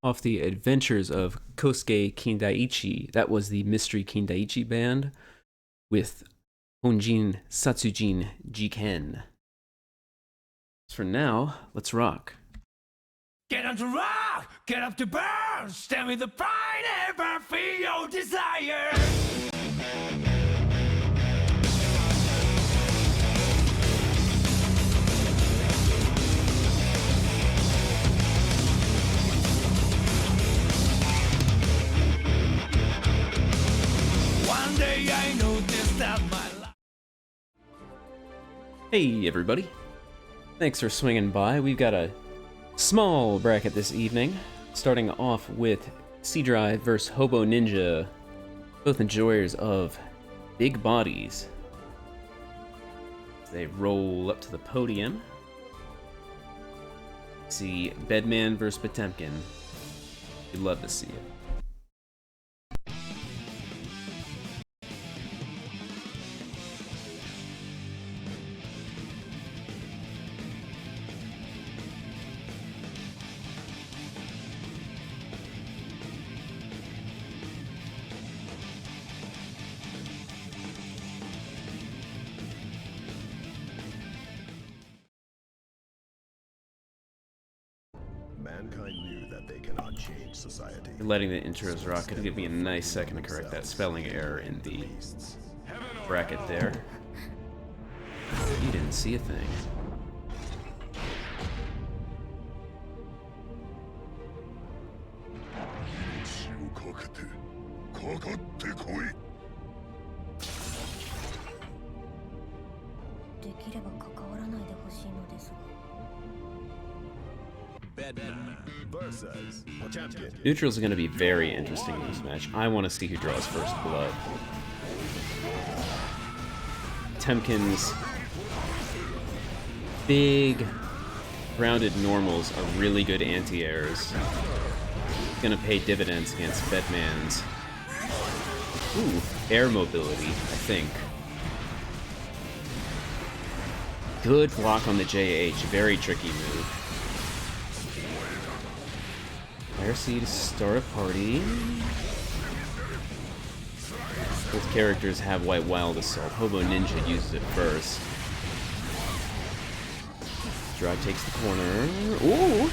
off the adventures of Kosuke Kindaichi. That was the Mystery Kindaichi band with Honjin Satsujin Jiken. For now, let's rock. Get up to rock, get up to burn, stand with the pride, ever feel your desire. One day I noticed that my life. Hey everybody, thanks for swinging by. We've got a small bracket this evening, starting off with C-Drive versus HoboNinja, both enjoyers of big bodies. They roll up to the podium. See Bedman versus Potemkin. We'd love to see it. Mankind knew that they cannot change society. Letting the intros rock. It'll give me a nice second to correct that spelling error in the bracket there. You didn't see a thing. Versus Potemkin. Neutrals are going to be very interesting in this match. I want to see who draws first blood. Temkin's big, grounded normals are really good anti-airs. Going to pay dividends against Bedman's air mobility, I think. Good block on the JH, very tricky move. Fire C to start a party. Both characters have White Wild Assault. HoboNinja uses it first. Drive takes the corner. Ooh!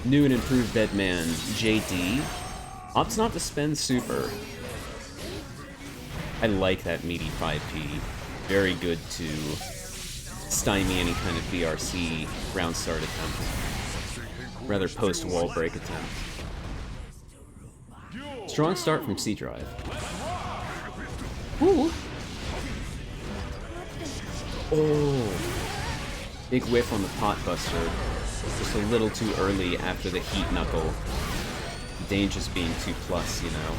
New and improved Bedman, JD. Opts not to spend super. I like that meaty 5P. Very good to stymie any kind of BRC round start attempt. Rather post-wall break attempt. Strong start from C-Drive. Ooh! Oh! Big whiff on the pot buster. Just a little too early after the heat knuckle. Dangerous being 2+, you know.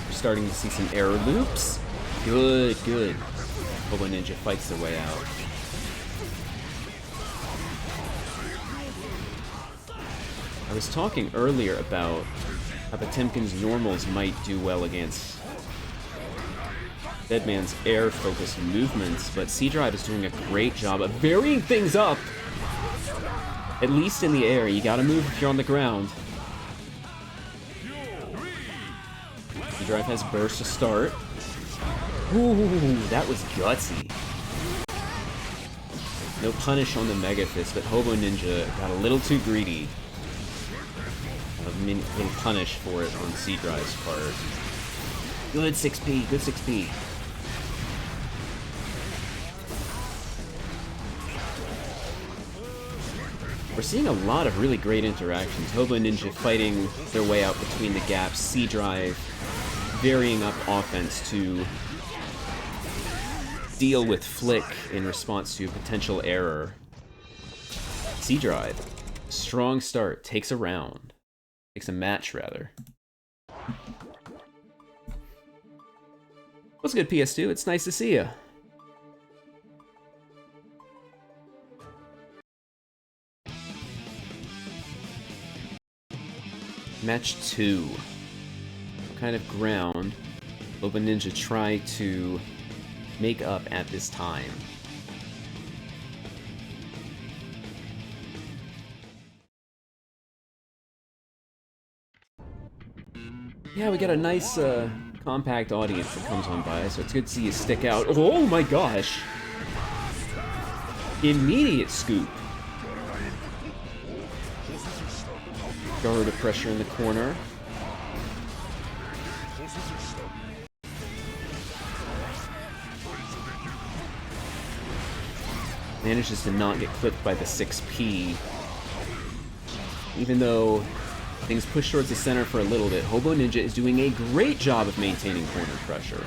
We're starting to see some error loops. Good, good. HoboNinja fights their way out. I was talking earlier about how Potemkin's normals might do well against Bedman's air-focused movements, but C-Drive is doing a great job of varying things up! At least in the air, you gotta move if you're on the ground. C-Drive has burst to start. Ooh, that was gutsy. No punish on the Mega Fist, but HoboNinja got a little too greedy. Getting punished for it on C-Drive's part. Good 6P, good 6P. We're seeing a lot of really great interactions. HoboNinja fighting their way out between the gaps. C-Drive varying up offense to deal with flick in response to a potential error. C-Drive, strong start, takes a round. Takes a match, rather. What's good, PS2? It's nice to see ya. Match 2. What kind of ground HoboNinja try to make up at this time? Yeah, we got a nice, compact audience that comes on by, so it's good to see you stick out. Oh my gosh! Immediate scoop. Guard of pressure in the corner. Manages to not get clipped by the 6P. Even though things push towards the center for a little bit, HoboNinja is doing a great job of maintaining corner pressure.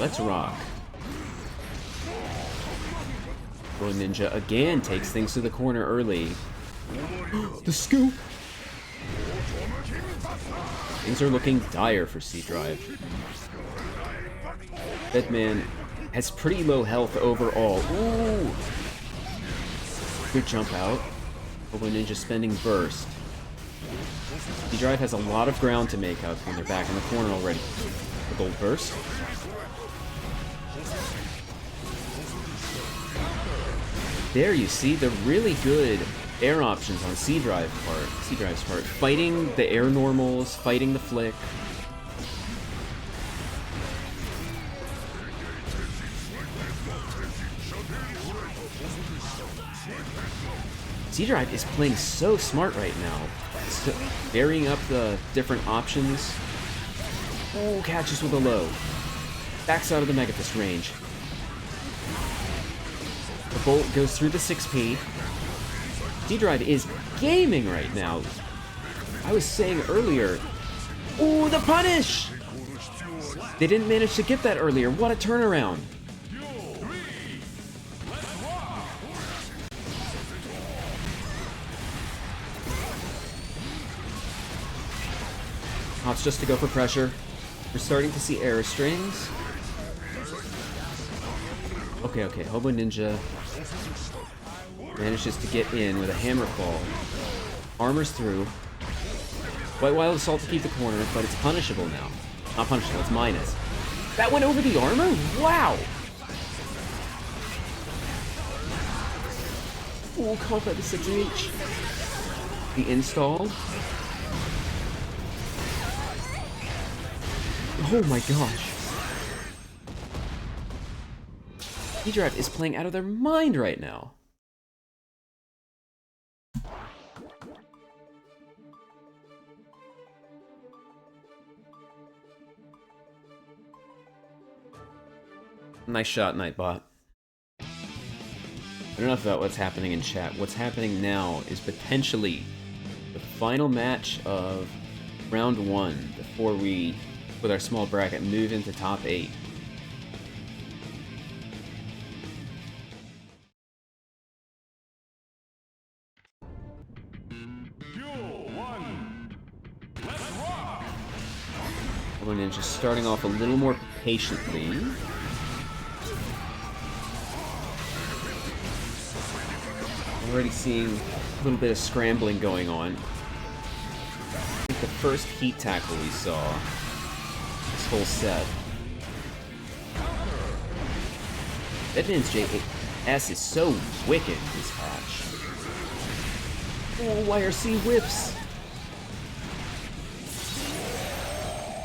Let's rock. HoboNinja again takes things to the corner early. The scoop! Things are looking dire for C-Drive. Deadman has pretty low health overall. Ooh! Good jump out. HoboNinja spending burst. C-Drive has a lot of ground to make up when they're back in the corner already. The gold burst. There you see the really good air options on C-Drive's part. Fighting the air normals, fighting the flick. C-Drive is playing so smart right now. So, varying up the different options. Oh, catches with a low. Backs out of the Mega Fist range. The bolt goes through the 6P. C-Drive is gaming right now. I was saying earlier, ooh, the punish! They didn't manage to get that earlier. What a turnaround. Opts just to go for pressure. We're starting to see arrow strings. Okay, HoboNinja manages to get in with a hammer fall. Armors through. White Wild Assault to keep the corner, but it's punishable now. Not punishable, it's minus. That went over the armor? Wow! Ooh, caught by the 6H. The install. Oh my gosh. C-Drive is playing out of their mind right now. Nice shot, Nightbot. But enough about what's happening in chat. What's happening now is potentially the final match of round 1 before we, with our small bracket, move into top 8. HoboNinja starting off a little more patiently. Already seeing a little bit of scrambling going on. I think the first heat tackle we saw this whole set. Deadman's JS is so wicked this patch. Oh, YRC whips!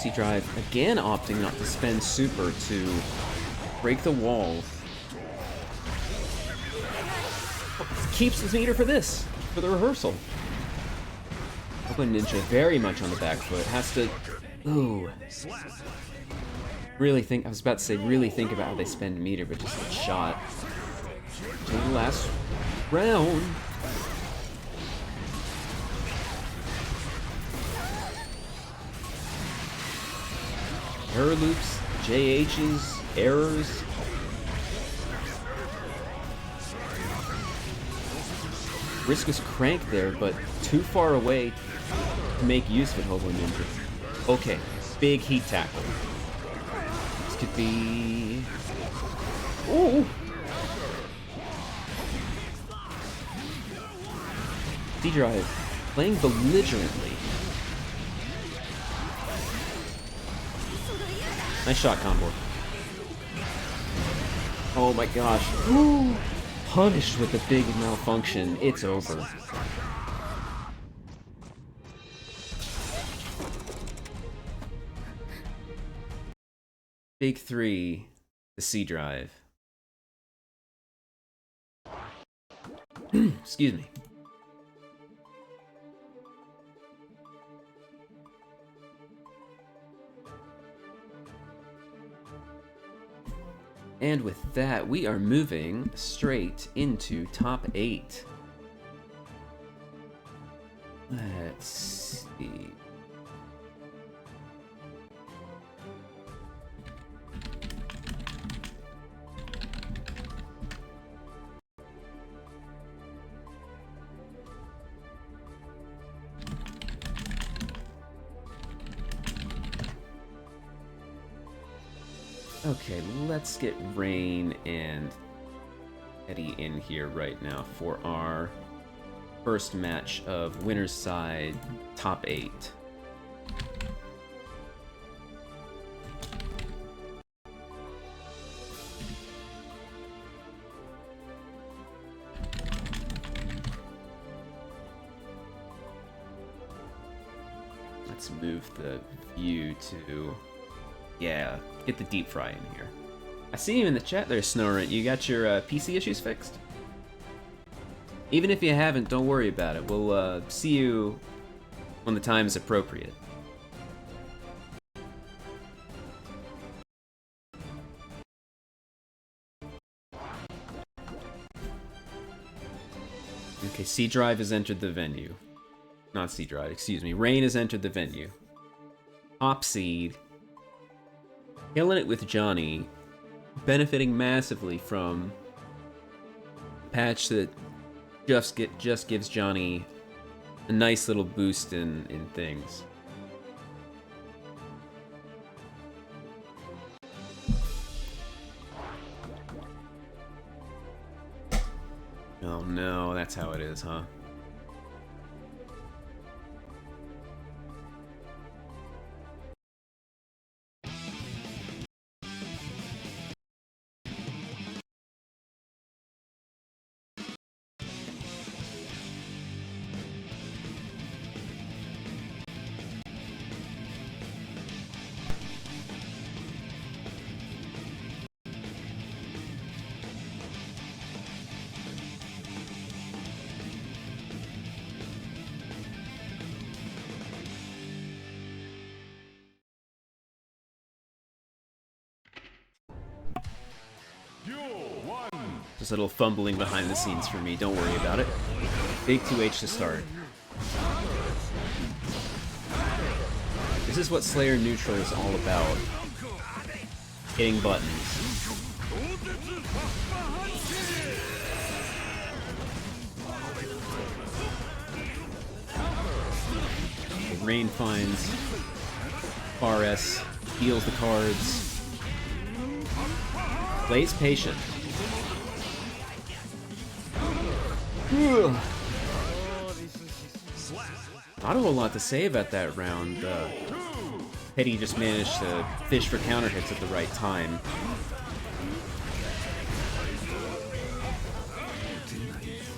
C-Drive again opting not to spend super to break the wall. Keeps the meter for this, for the rehearsal. HoboNinja very much on the back foot. Has to, ooh. Really think, I was about to say really think about how they spend meter, but just a shot. To the last round. Error loops, JHs, errors. Riskus crank there, but too far away to make use of it, HoboNinja. Okay, big heat tackle. This could be... Ooh! C-Drive playing belligerently. Nice shot combo. Oh my gosh. Ooh. punished with a big malfunction, it's over. Big 3, the C drive. Excuse me. And with that, we are moving straight into top 8. Let's see. Okay, let's get Rain and Eddie in here right now for our first match of winner's side top 8. Let's move the view to... yeah, get the deep fry in here. I see you in the chat there, Snorit. You got your PC issues fixed? Even if you haven't, don't worry about it. We'll see you when the time is appropriate. Okay, C Drive has entered the venue. Not C Drive, excuse me. Rain has entered the venue. Top seed. Killing it with Johnny, benefiting massively from a patch that just gives Johnny a nice little boost in things. Oh no, that's how it is, huh? Just a little fumbling behind the scenes for me, don't worry about it. Big 2H to start. This is what Slayer Neutral is all about. Hitting buttons. Rain finds Far S, deals the cards. Plays patient. Not a whole lot to say about that round. Petty just managed to fish for counter hits at the right time.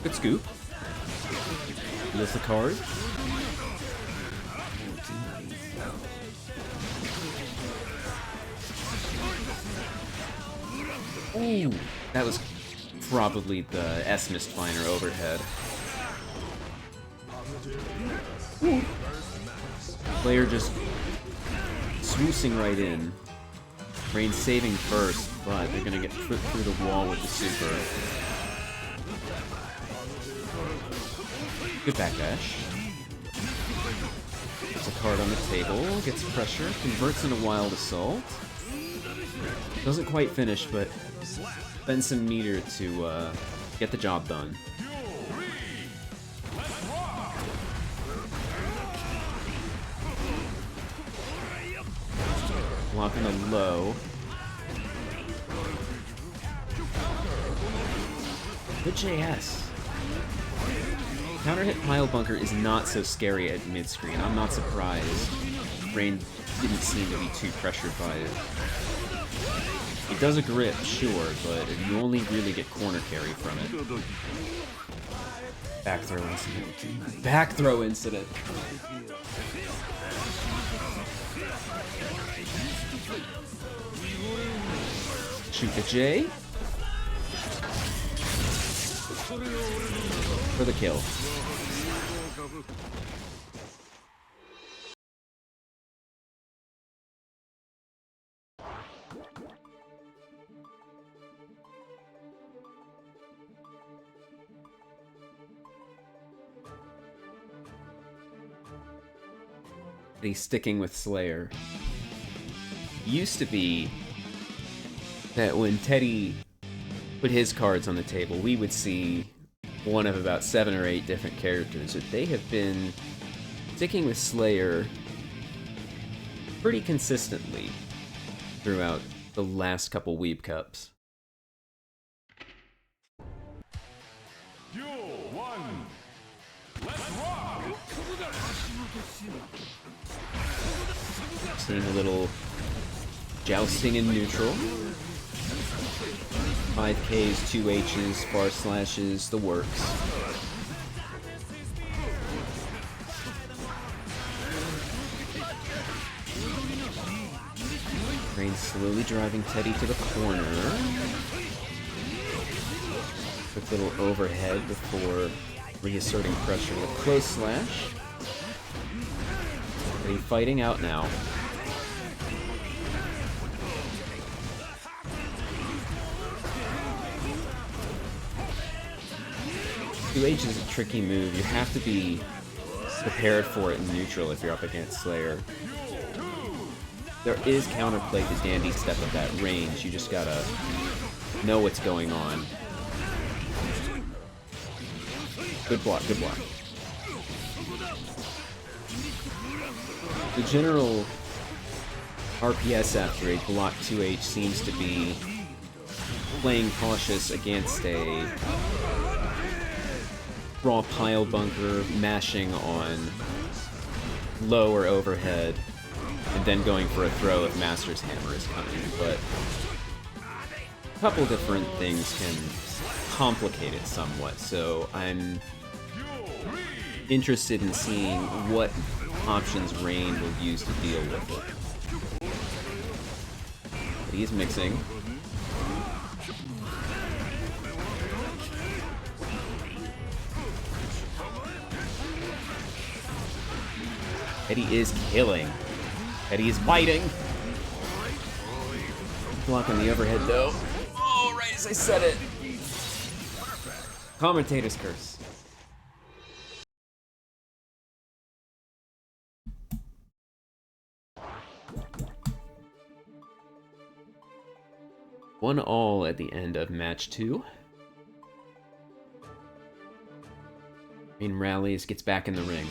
Good scoop. Deals the card. Ooh, that was probably the S-Mist Finer overhead. Ooh. Player just swoosing right in. Rain saving first, but they're gonna get put through the wall with the super. Good backdash. Puts a card on the table, gets pressure, converts into Wild Assault. Doesn't quite finish, but spends some meter to get the job done. Blocking a low. Good JS. Counter hit Pile Bunker is not so scary at mid-screen. I'm not surprised. Rain didn't seem to be too pressured by it. It does a grip, sure, but you only really get corner carry from it. Back throw incident. Back throw incident. Shoot the J. For the kill. He's sticking with Slayer. Used to be that when Teddy put his cards on the table, we would see one of about 7 or 8 different characters. But they have been sticking with Slayer pretty consistently throughout the last couple Weebcups. Seeing a little jousting in neutral. 5Ks, 2Hs, far slashes, the works. Rain slowly driving Teddy to the corner. Quick little overhead before reasserting pressure with close slash. Teddy fighting out now. Two H is a tricky move. You have to be prepared for it in neutral if you're up against Slayer. There is counterplay to Dandy Step at that range. You just gotta know what's going on. Good block, good block. The general RPS after a block 2H seems to be playing cautious against a raw pile bunker, mashing on low or overhead, and then going for a throw if Master's Hammer is coming. But a couple different things can complicate it somewhat, so I'm interested in seeing what options Rain will use to deal with it. But he's mixing. Eddie is killing. Eddie is biting. Blocking the overhead though. Oh, right as I said it. Commentator's curse. One all at the end of match 2. Rain rallies, gets back in the ring.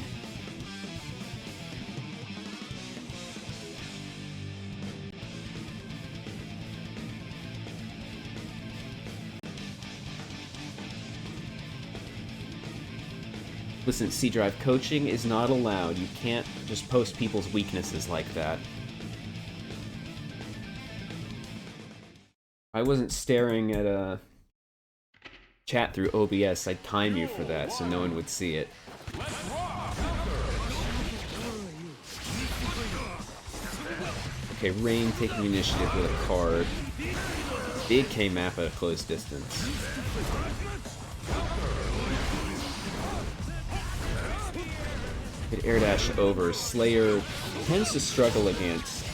Listen, C-Drive, coaching is not allowed. You can't just post people's weaknesses like that. If I wasn't staring at a chat through OBS, I'd time you for that so no one would see it. Okay, Rain taking initiative with a card. Big K map at a close distance. Good air dash over. Slayer tends to struggle against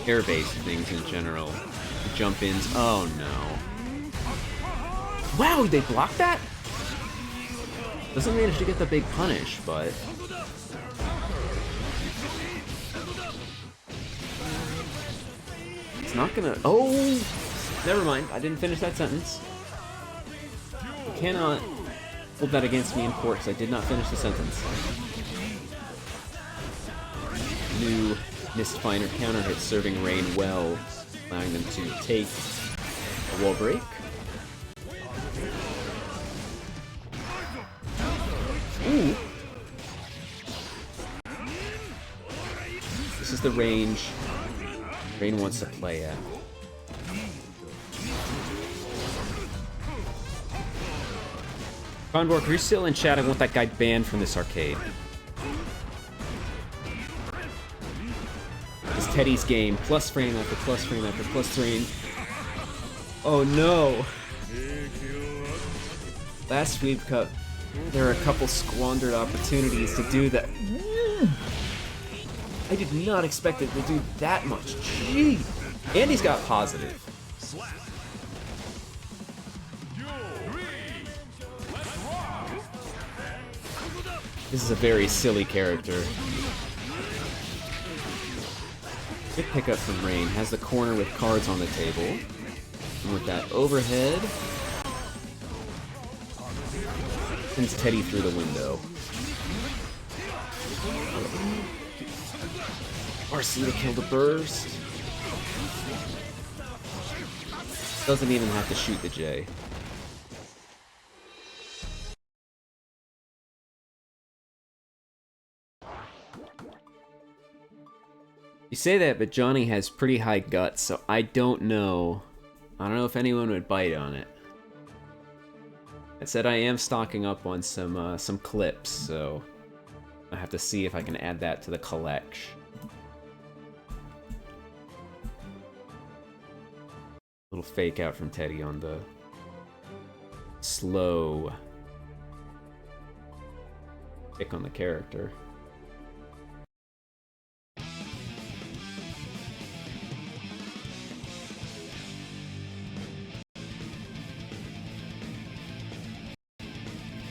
air-based things in general. The jump ins. Oh no. Wow, they blocked that? Doesn't manage to get the big punish, but it's not gonna. Oh! Never mind. I didn't finish that sentence. You cannot hold that against me in court because I did not finish the sentence. New Mistfinder counter hit serving Rain well, allowing them to take a wall break. Ooh! This is the range Rain wants to play at. Conborg, are you still in chat? I want that guy banned from this arcade. It's Teddy's game. Plus frame after plus frame after plus frame. Oh no! Last Weebcup, there are a couple squandered opportunities to do that. I did not expect it to do that much. Gee! And he's got positive. This is a very silly character. Good pickup from Rain. Has the corner with cards on the table. And with that overhead, sends Teddy through the window. RC to kill the burst. Doesn't even have to shoot the J. You say that, but Johnny has pretty high guts, so I don't know. I don't know if anyone would bite on it. That said, I am stocking up on some clips, so I have to see if I can add that to the collection. Little fake out from Teddy on the slow pick on the character.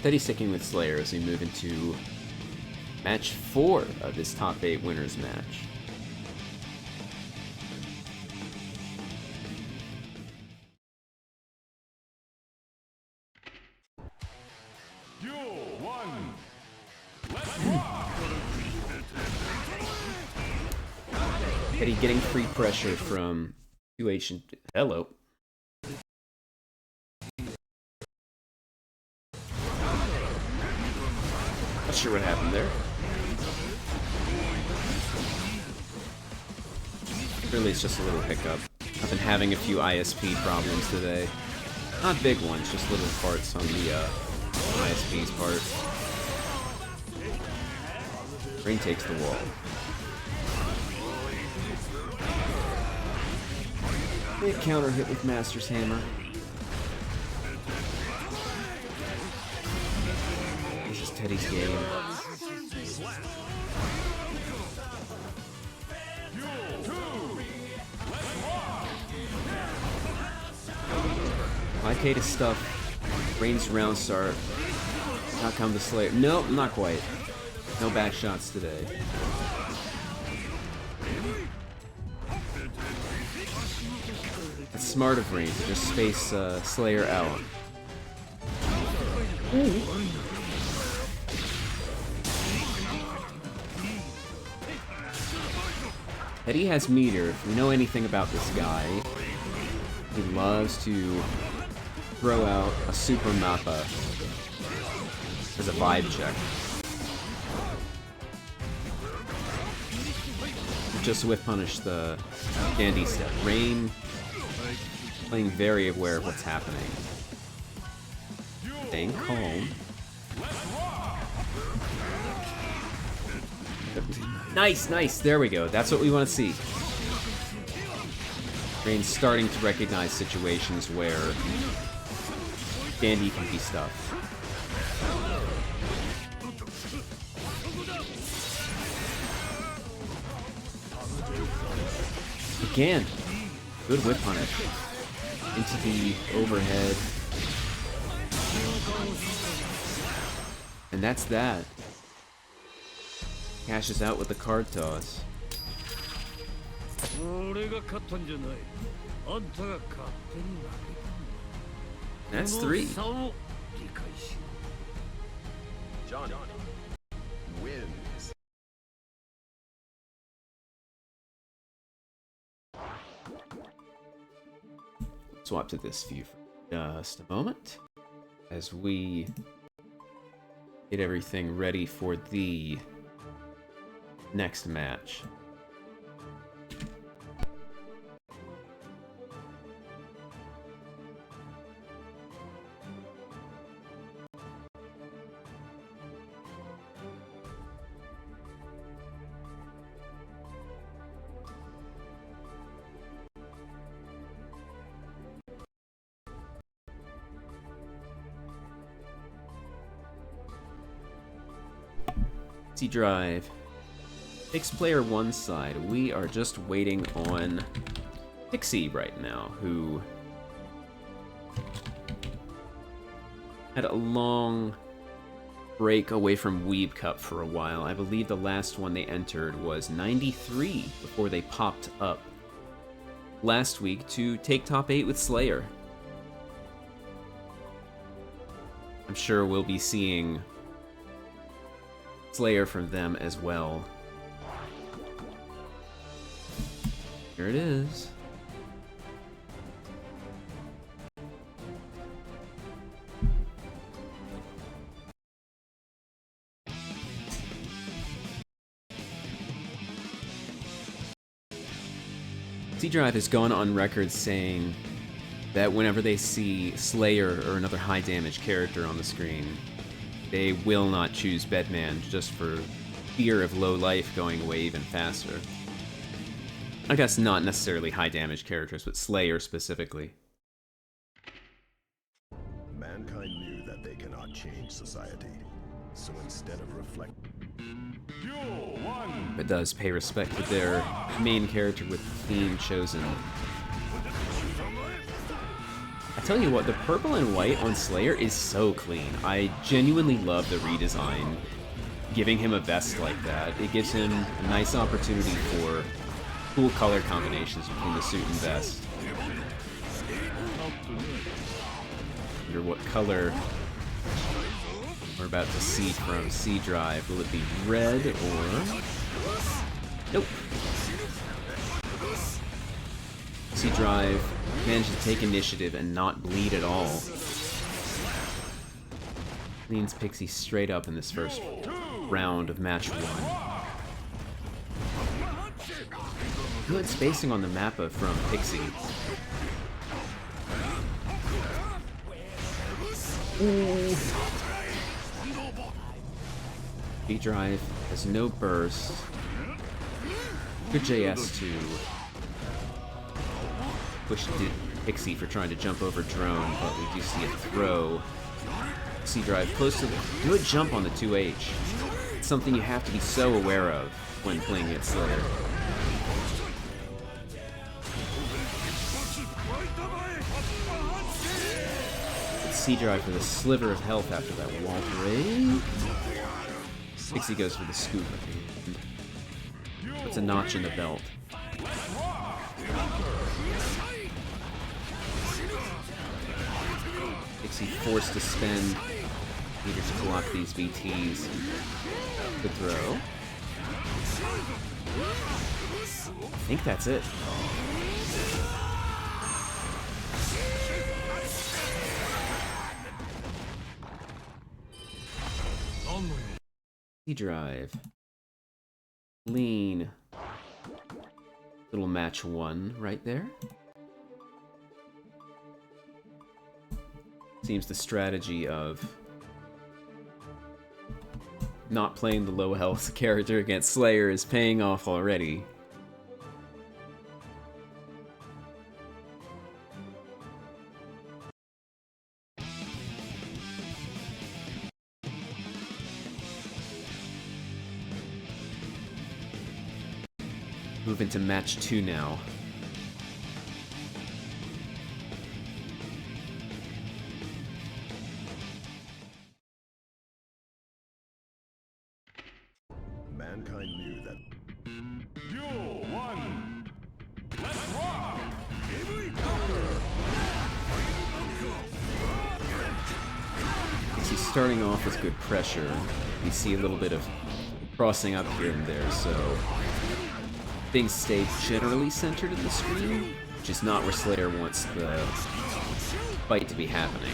Teddy sticking with Slayer as we move into match 4 of this top 8 winners match. Teddy getting free pressure from 2H and hello. Not sure what happened there. Really, it's just a little hiccup. I've been having a few ISP problems today. Not big ones, just little parts on the ISP's part. Rain takes the wall. Big counter hit with Master's Hammer. This is Teddy's game. IK to stuff. Rain's round start. Not come to Slayer. Nope, not quite. No back shots today. It's smart of Rain to just space Slayer out. Teddy has meter. If we know anything about this guy, he loves to throw out a super mappa as a vibe check. Just whiff punish the Dandy step. Rain playing very aware of what's happening. Staying calm. Nice, nice. There we go. That's what we want to see. Rain's starting to recognize situations where Dandy can be stuffed. Again, good whip punish. Into the overhead. And that's that. Cashes out with the card toss. That's 3. Johnny wins. Swap to this view for just a moment as we get everything ready for the next match. C drive. Takes player one side. We are just waiting on Pixy right now, who had a long break away from Weebcup for a while. I believe the last one they entered was 93 before they popped up last week to take top 8 with Slayer. I'm sure we'll be seeing Slayer from them as well. Here it is. C-Drive has gone on record saying that whenever they see Slayer or another high damage character on the screen, they will not choose Bedman just for fear of low life going away even faster. I guess not necessarily high damage characters, but Slayer specifically. Mankind knew that they cannot change society, so instead of reflecting, It does pay respect to their main character with the theme chosen. I tell you what, the purple and white on Slayer is so clean. I genuinely love the redesign. Giving him a vest like that, it gives him a nice opportunity for cool color combinations between the suit and vest. I wonder what color we're about to see from C-Drive. Will it be red or... Nope. C-Drive managed to take initiative and not bleed at all. Leans Pixy straight up in this first round of match 1. Good spacing on the mappa from Pixy. C-Drive has no burst. Good JS to push Pixy for trying to jump over drone, but we do see a throw. C-Drive close to the good jump on the 2H. It's something you have to be so aware of when playing against Slayer. C-Drive with a sliver of health after that wall break. Pixy goes for the scoop at the end. Puts a notch in the belt. Pixy forced to spend needed to block these BTs. Good throw. I think that's it. C-Drive. Lean. Little match 1 right there. Seems the strategy of not playing the low health character against Slayer is paying off already. Move into match 2 now. mankind knew that. Duel 1. Let's rock! He's starting off with good pressure. We see a little bit of crossing up here and there, so things stay generally centered in the screen, which is not where Slayer wants the fight to be happening.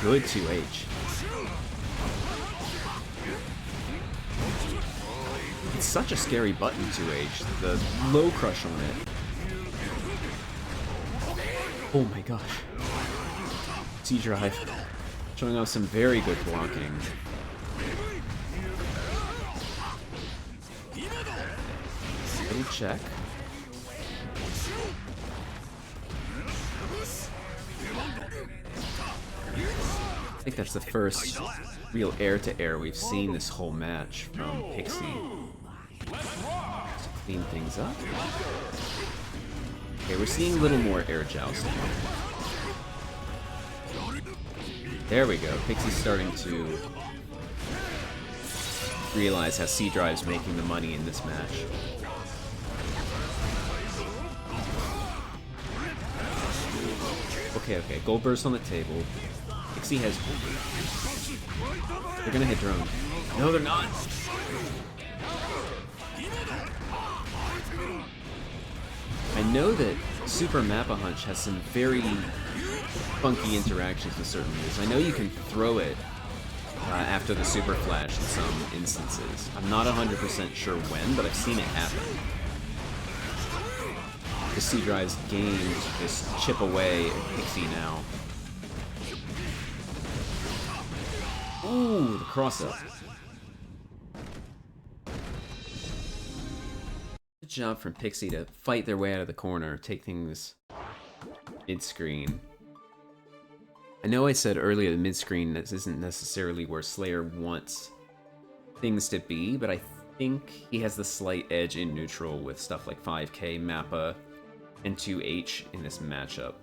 Good 2H. It's such a scary button, 2H. The low crush on it. Oh my gosh. C-Drive. Showing off some very good blocking. Little check. think that's the first real air-to-air we've seen this whole match from Pixy. Just to clean things up. Okay, we're seeing a little more air jousting. There we go. Pixie's starting to realize how C-Drive's making the money in this match. Okay, Gold Burst on the table. Pixie has... They're gonna hit drone. No, they're not! I know that Super Mappa Hunch has some very funky interactions with certain moves. I know you can throw it after the Super Flash in some instances. I'm not 100% sure when, but I've seen it happen. The C-Drive's gained this chip away at Pixie now. Ooh, the cross-up. Good job from Pixie to fight their way out of the corner, take things mid-screen. I know I said earlier that mid-screen isn't necessarily where Slayer wants things to be, but I think he has the slight edge in neutral with stuff like 5K, Mappa, and 2H in this matchup.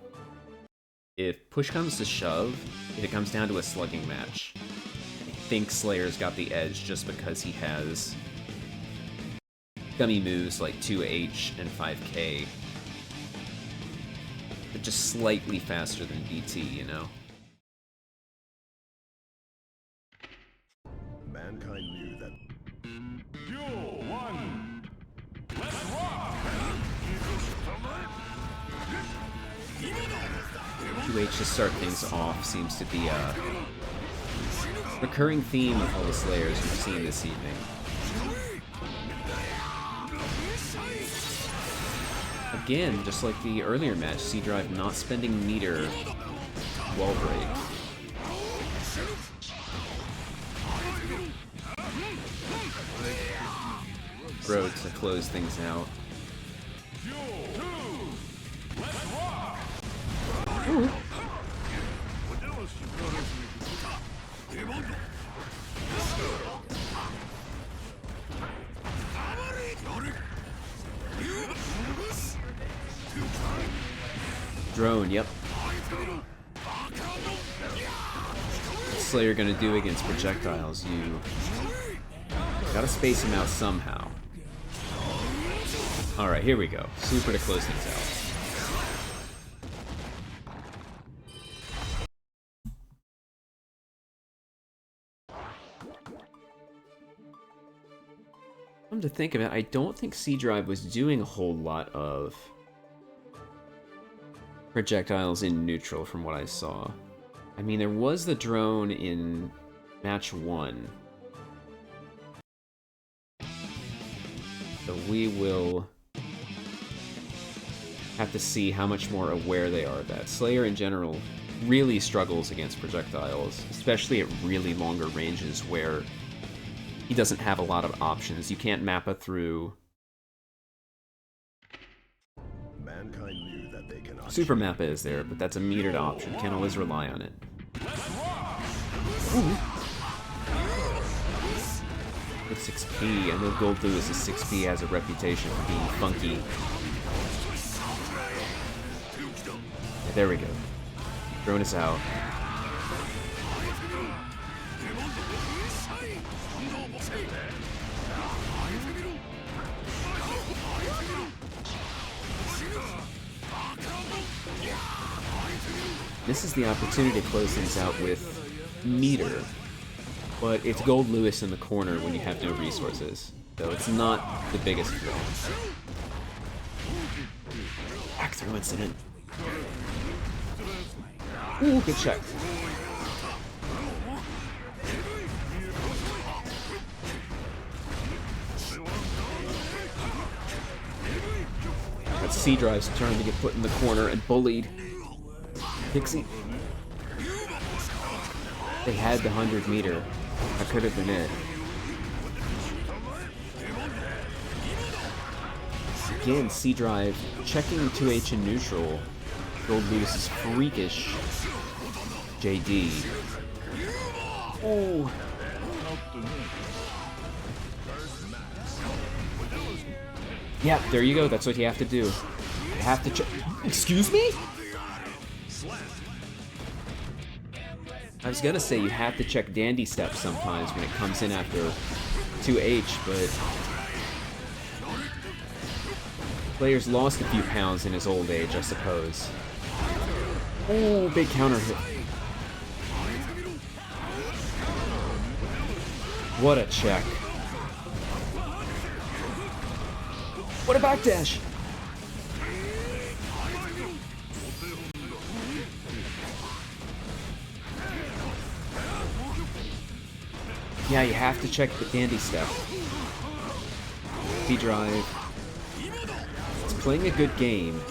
If push comes to shove, if it comes down to a slugging match, I think Slayer's got the edge just because he has gummy moves like 2H and 5K, but just slightly faster than BT, you know? Mankind knew that 2H to start things off seems to be a recurring theme of all the Slayers we've seen this evening. Again, just like the earlier match, C-Drive not spending meter wall break. Road to close things out. Ooh. Drone, yep. What's Slayer gonna do against projectiles? You gotta space him out somehow. Alright, here we go. Super to close things out. Come to think of it, I don't think C-Drive was doing a whole lot of projectiles in neutral from what I saw. I mean, there was the drone in match 1. So we will have to see how much more aware they are of that. Slayer in general really struggles against projectiles, especially at really longer ranges where he doesn't have a lot of options. You can't Mappa through. mankind knew that they cannot. Super Mappa is there, but that's a metered option. Can't always rely on it. Ooh. With 6P, I know Gold Lewis' 6P has a reputation for being funky. Yeah, there we go. Drone is out. This is the opportunity to close things out with meter, but it's Gold Lewis in the corner when you have no resources, so it's not the biggest threat. Back through incident. Ooh, good check. That C-Drive's trying to get put in the corner and bullied. Pixie. They had the 100 meter. That could have been it. Again, C-Drive checking 2H in neutral. Gold Lewis is freakish. JD. Oh. Yeah, there you go. That's what you have to do. You have to check. Excuse me? I was gonna say you have to check dandy steps sometimes when it comes in after 2H, but player's lost a few pounds in his old age, I suppose. Oh, big counter hit. What a check. What a backdash! Yeah, you have to check the dandy step. V-drive. It's playing a good game.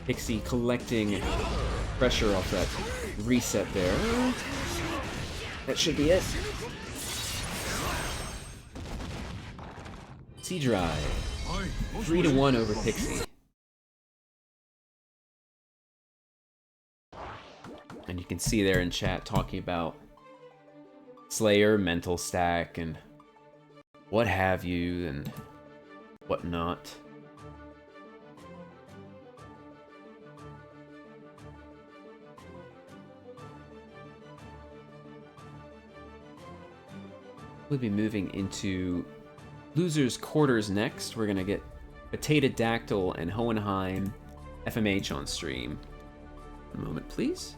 Pixy collecting pressure off that reset there. That should be it. C-drive. 3-1 over Pixy. And you can see there in chat talking about Slayer, mental stack, and what have you, and whatnot. We'll be moving into losers quarters next. We're gonna get Fatcatteddy and HohenheimFMH on stream. A moment, please.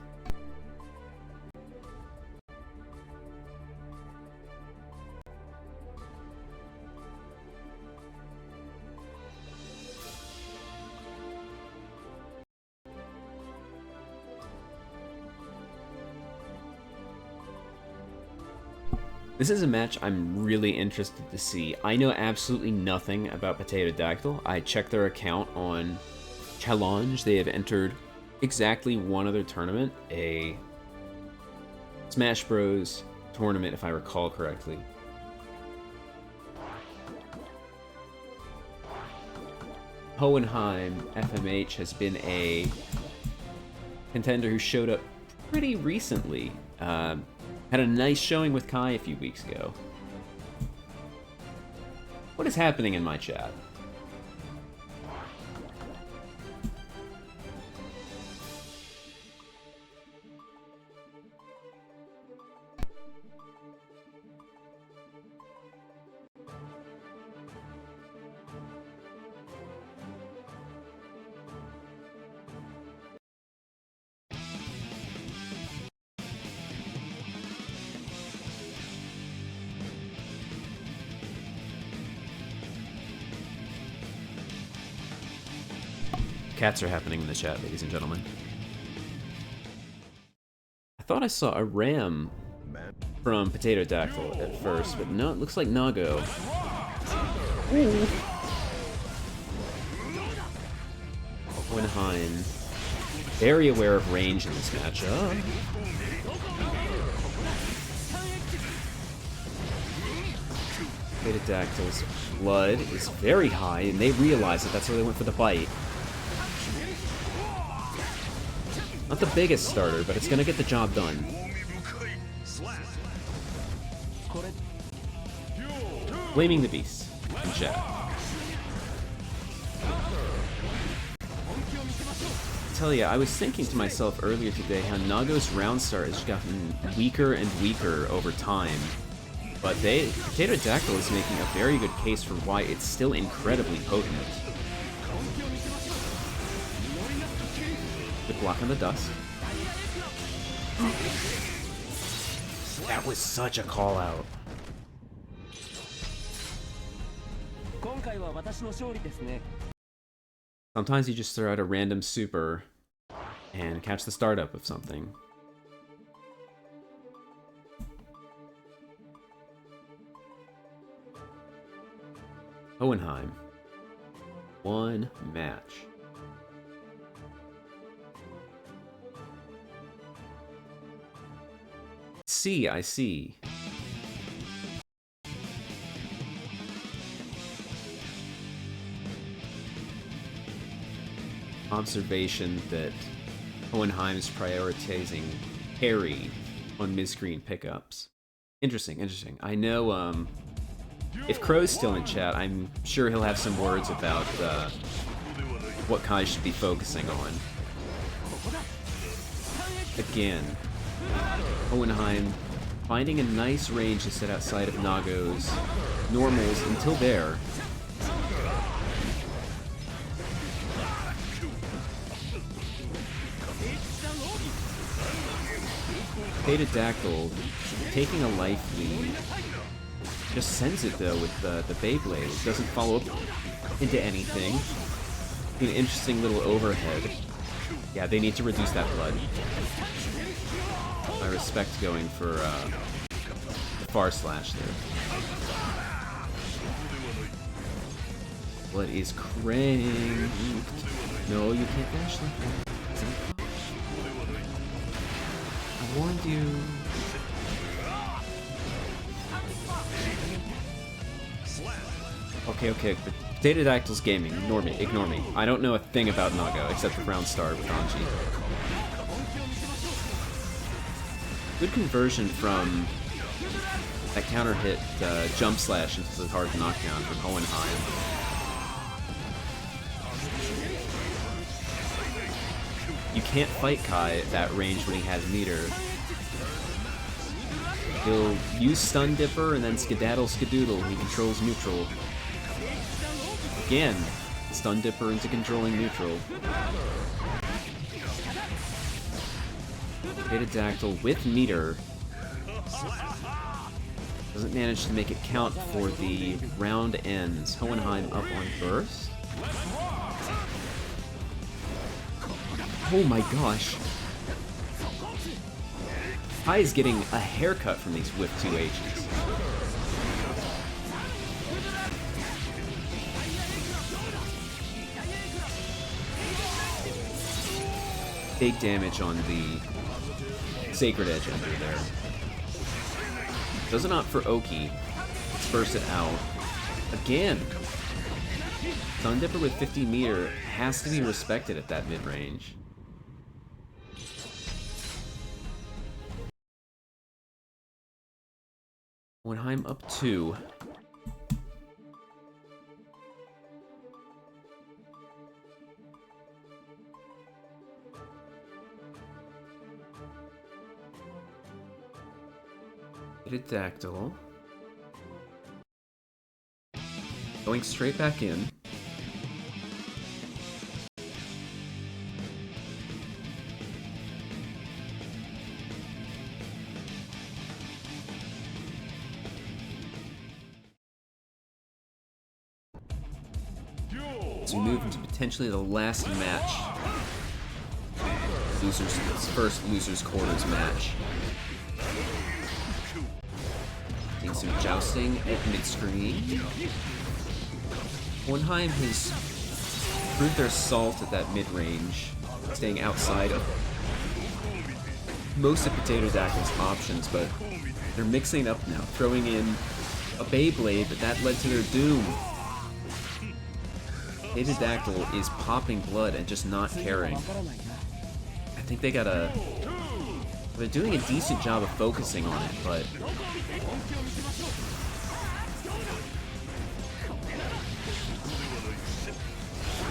This is a match I'm really interested to see. I know absolutely nothing about Fatcatteddy. I checked their account on Challenge. They have entered exactly one other tournament, a Smash Bros. Tournament, if I recall correctly. HohenheimFMH has been a contender who showed up pretty recently. Had a nice showing with Kai a few weeks ago. What is happening in my chat? Cats are happening in the chat, ladies and gentlemen. I thought I saw a ram from Fatcatteddy at first, but no, it looks like Nago. Hohenheim, very aware of range in this matchup. Fatcatteddy's blood is very high, and they realize that that's why they went for the bite. Not the biggest starter, but it's gonna get the job done. Blaming the beast in chat. I tell ya, I was thinking to myself earlier today how Nago's round start has gotten weaker and weaker over time. But Fatcatteddy is making a very good case for why it's still incredibly potent. Good block on the dust. That was such a call out. Sometimes you just throw out a random super and catch the startup of something. Hohenheim. One match. I see. Observation that Hohenheim's prioritizing parry on mid-screen pickups. Interesting, interesting. I know, if Crow's still in chat, I'm sure he'll have some words about, what Kai should be focusing on. Again, Hohenheim finding a nice range to sit outside of Nago's normals until there. Fatcatteddy taking a life lead. Just sends it though with the Beyblade. It doesn't follow up into anything. An interesting little overhead. Yeah, they need to reduce that blood. I respect going for the far slash there. Blood is cranked. No, you can't dash like that. I warned you. Okay, but Fatcatteddy's gaming. Ignore me. I don't know a thing about Nago except for Brown Star with Anji. Good conversion from that counter hit jump slash into the hard knockdown from Hohenheim. You can't fight Kai at that range when he has meter. He'll use Stun Dipper and then Skedaddle Skedoodle. He controls neutral. Again, Stun Dipper into controlling neutral. Fatcatteddy with meter. Doesn't manage to make it count for the round ends. Hohenheim up on burst. Oh my gosh. Kai is getting a haircut from these whip 2Hs. Big damage on the Sacred Edge under there. Doesn't opt for Oki. Let's burst it out. Again! Stun Dipper with 50 meter has to be respected at that mid-range. Hohenheim up 2. Fatcatteddy. Going straight back in. So we move into potentially the last match. First losers quarters match. Doing some jousting at mid-screen. Hohenheim has proved their salt at that mid-range, staying outside of most of Fatcatteddy's options, but they're mixing up now, throwing in a Beyblade, but that led to their doom. Fatcatteddy is popping blood and just not caring. I think they gotta... They're doing a decent job of focusing on it, but...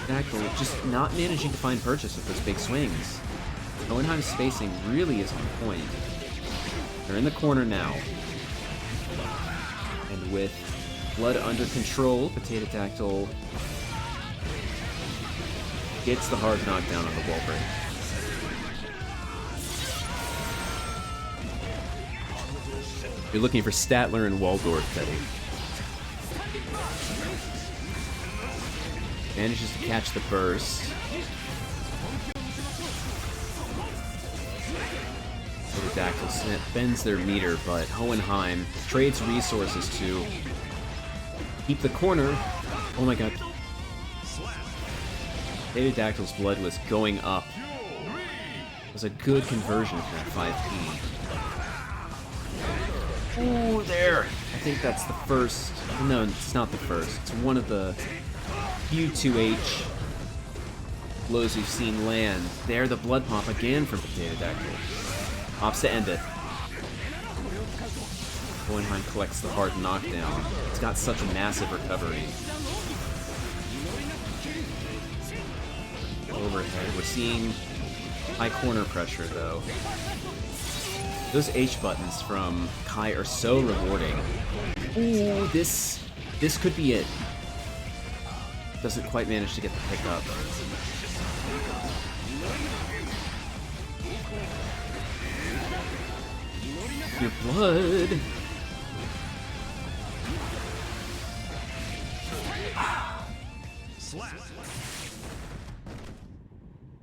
Fatcatteddy just not managing to find purchase with those big swings. Hohenheim's spacing really is on point. They're in the corner now. And with blood under control, Fatcatteddy gets the hard knockdown on the wall break. You're looking for Statler and Waldorf, Teddy. Manages to catch the burst. Fatcatteddy bends their meter, but Hohenheim trades resources to keep the corner. Oh my god. Fatcatteddy's blood was going up. It was a good conversion for that 5P. Oh, there! I think that's the first... No, it's not the first. It's one of the few 2H blows we've seen land. There, the blood pop again from Fatcatteddy. Opts to end it. Hohenheim collects the hard knockdown. It's got such a massive recovery. Overhead. We're seeing high corner pressure, though. Those H buttons from Kai are so rewarding. Ooh, this could be it. Doesn't quite manage to get the pick up. Your blood.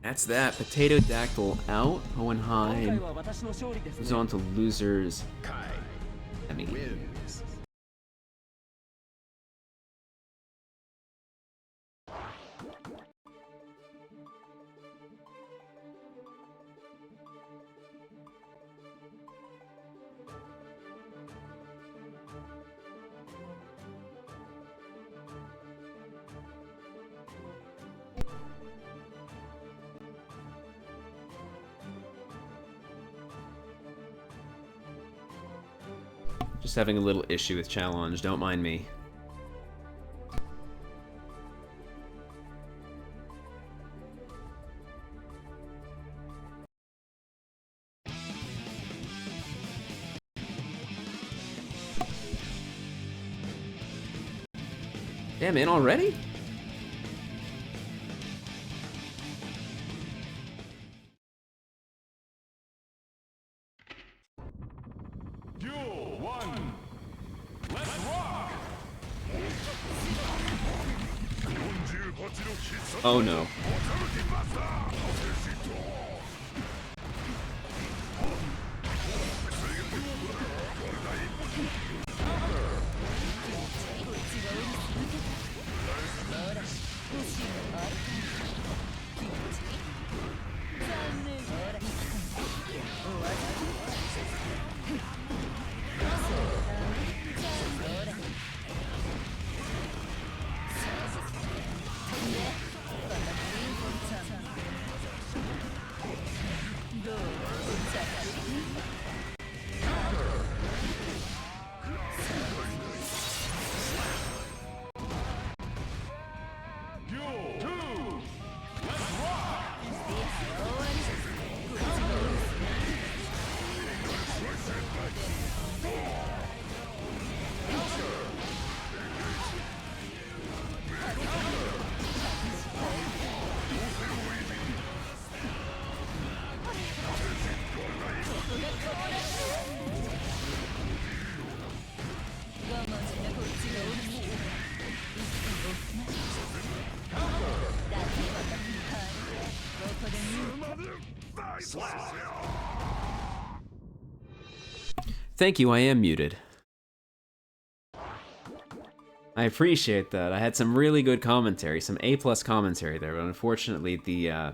That's that. Potato-dactyl out. Hohenheim moves on to losers. I mean, Wins. just having a little issue with challenge. Don't mind me. Damn, in already? Duel 1. Let's rock! Oh no. Thank you, I am muted. I appreciate that. I had some really good commentary, some A+ commentary there, but unfortunately I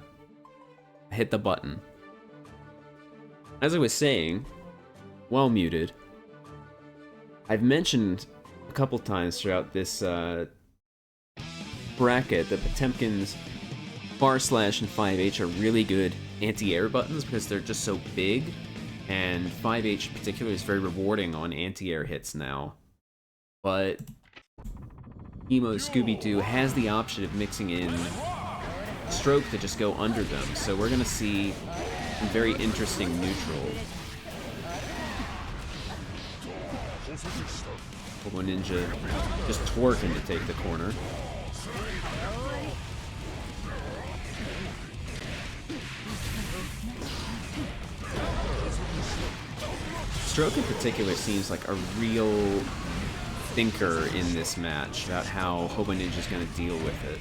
hit the button. As I was saying, while muted, I've mentioned a couple times throughout this bracket that Potemkin's // and 5H are really good anti-air buttons because they're just so big. And 5H in particular is very rewarding on anti-air hits now. But EmoScoobyDoo has the option of mixing in stroke to just go under them. So we're going to see some very interesting neutral. HoboNinja just twerking to take the corner. Stroke in particular seems like a real thinker in this match about how HoboNinja is going to deal with it.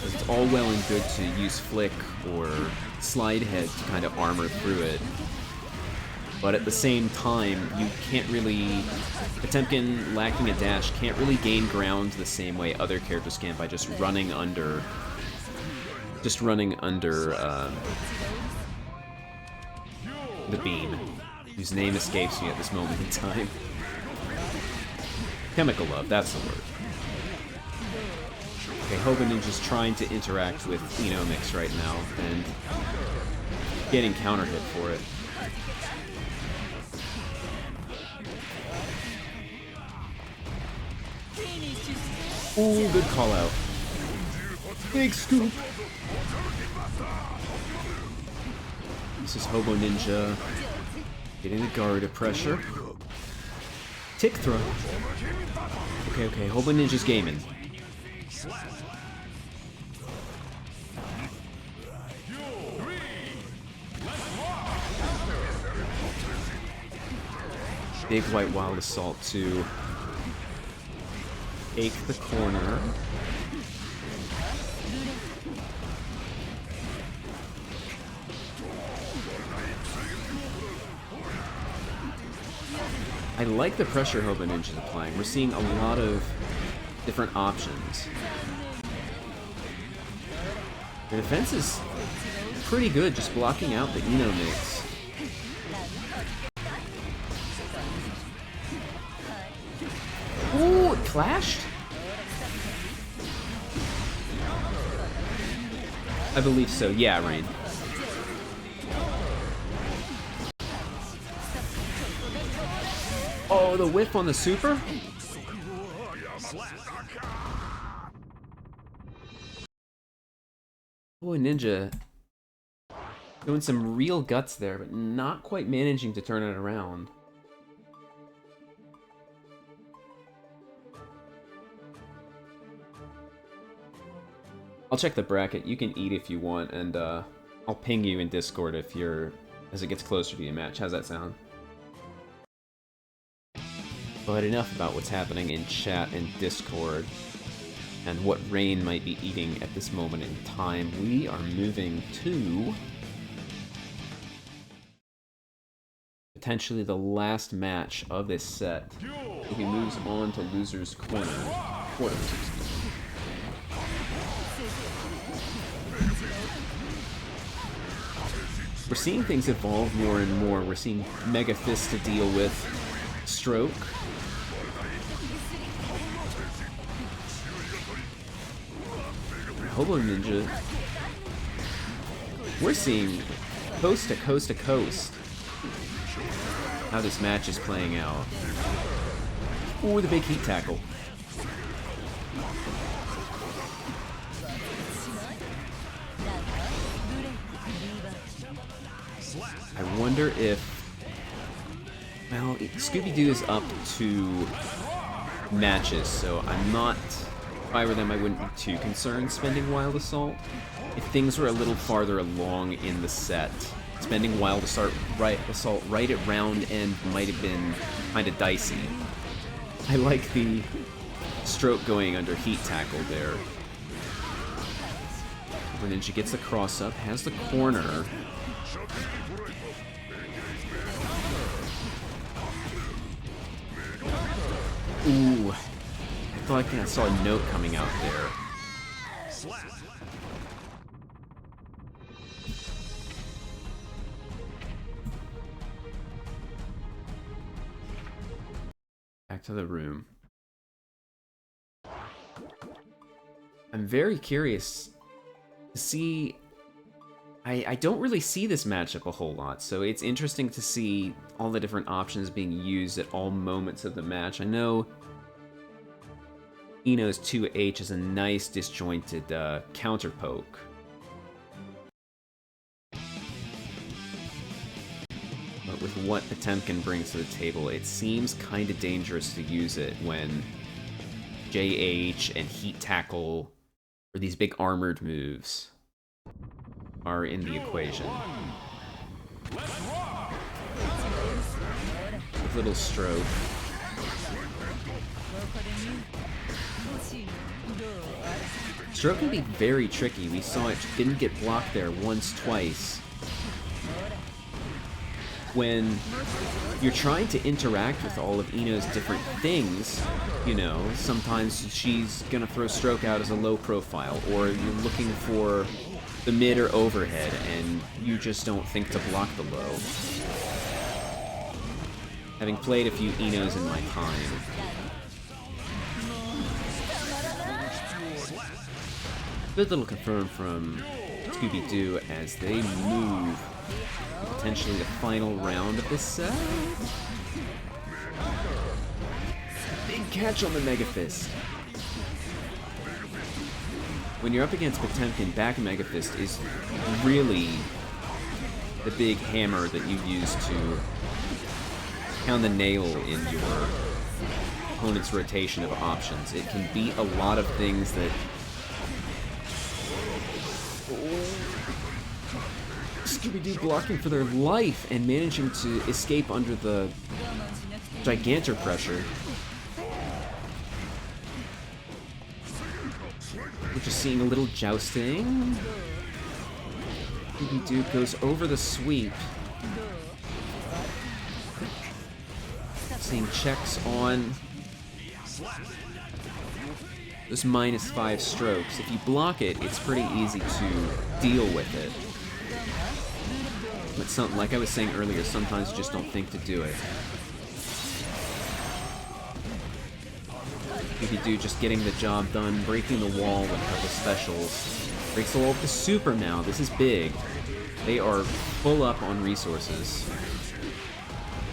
It's all well and good to use flick or slide head to kind of armor through it, but at the same time, you can't really... Potemkin, lacking a dash, can't really gain ground the same way other characters can by just running under... the beam, whose name escapes me at this moment in time. Chemical Love, that's the word. Okay, HoboNinja's trying to interact with Mix right now, and getting counter hit for it. Ooh, good call out. Big scoop. This is HoboNinja getting the guard pressure. Tick throw. Okay, HoboNinja's gaming. Big white wild assault to take the corner. I like the pressure HoboNinja's applying. We're seeing a lot of different options. The defense is pretty good, just blocking out the mix. Ooh, it clashed? I believe so. Yeah, Rain. Oh, the whiff on the super? HoboNinja doing some real guts there, but not quite managing to turn it around. I'll check the bracket. You can eat if you want, and I'll ping you in Discord as it gets closer to your match. How's that sound? But enough about what's happening in chat and Discord and what Rain might be eating at this moment in time. We are moving to potentially the last match of this set. He moves on to Loser's Quarters. We're seeing things evolve more and more. We're seeing Mega Fist to deal with Stroke. HoboNinja. We're seeing coast to coast to coast how this match is playing out. Ooh, the big heat tackle. I wonder if... Well, Scooby-Doo is up to matches, so I'm not... If I were them, I wouldn't be too concerned spending Wild Assault. If things were a little farther along in the set, spending Wild Assault right at round end might have been kind of dicey. I like the Stroke going under heat tackle there. HoboNinja gets the cross up, has the corner. Ooh, I thought I saw a note coming out there. Back to the room. I'm very curious to see... I don't really see this matchup a whole lot, so it's interesting to see all the different options being used at all moments of the match. I know Eno's 2H is a nice disjointed counter poke. But with what Potemkin brings to the table, it seems kind of dangerous to use it when JH and Heat Tackle, or these big armored moves, are in the equation. With little Stroke. Stroke can be very tricky. We saw it didn't get blocked there once, twice. When you're trying to interact with all of Eno's different things, you know, sometimes she's gonna throw Stroke out as a low profile, or you're looking for the mid or overhead, and you just don't think to block the low. Having played a few Enos in my time, Good little confirm from Scooby-Doo as they move to potentially the final round of this set. Big catch on the Mega Fist. When you're up against Potemkin, back Mega Fist is really the big hammer that you use to pound the nail in your opponent's rotation of options. It can beat a lot of things that Scooby-Doo blocking for their life and managing to escape under the gigantor pressure. We're just seeing a little jousting. Scooby-Doo goes over the sweep. Seeing checks on those -5 strokes. If you block it, it's pretty easy to deal with it. But like I was saying earlier, sometimes you just don't think to do it. Scooby-Doo just getting the job done, breaking the wall with a couple specials. Breaks the wall with the super now. This is big. They are full up on resources.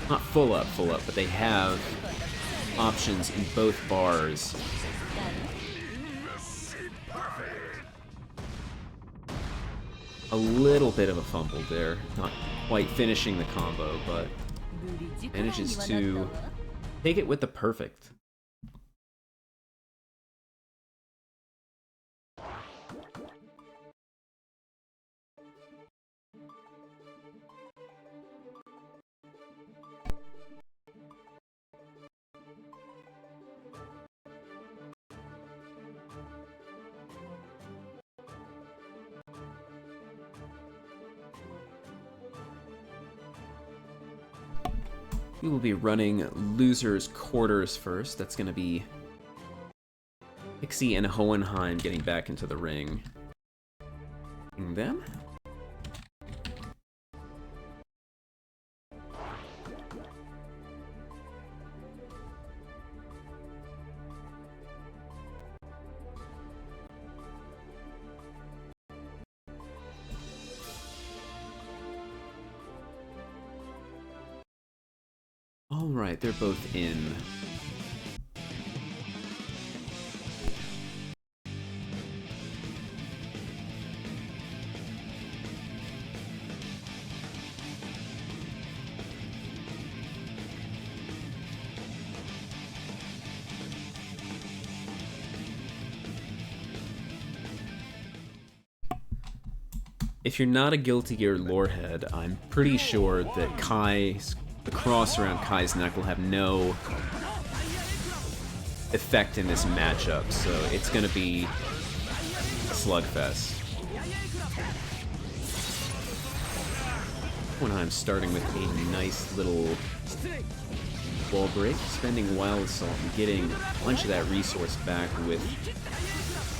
Not full up, but they have options in both bars. A little bit of a fumble there. Not quite finishing the combo, but manages to take it with the perfect. We will be running losers quarters first. That's going to be Pixy and Hohenheim getting back into the ring. Them? Alright, they're both in. If you're not a Guilty Gear lorehead, I'm pretty sure that the cross around Kai's neck will have no effect in this matchup, so it's gonna be a slugfest. Hohenheim starting with a nice little wall break, spending Wild Assault and getting a bunch of that resource back with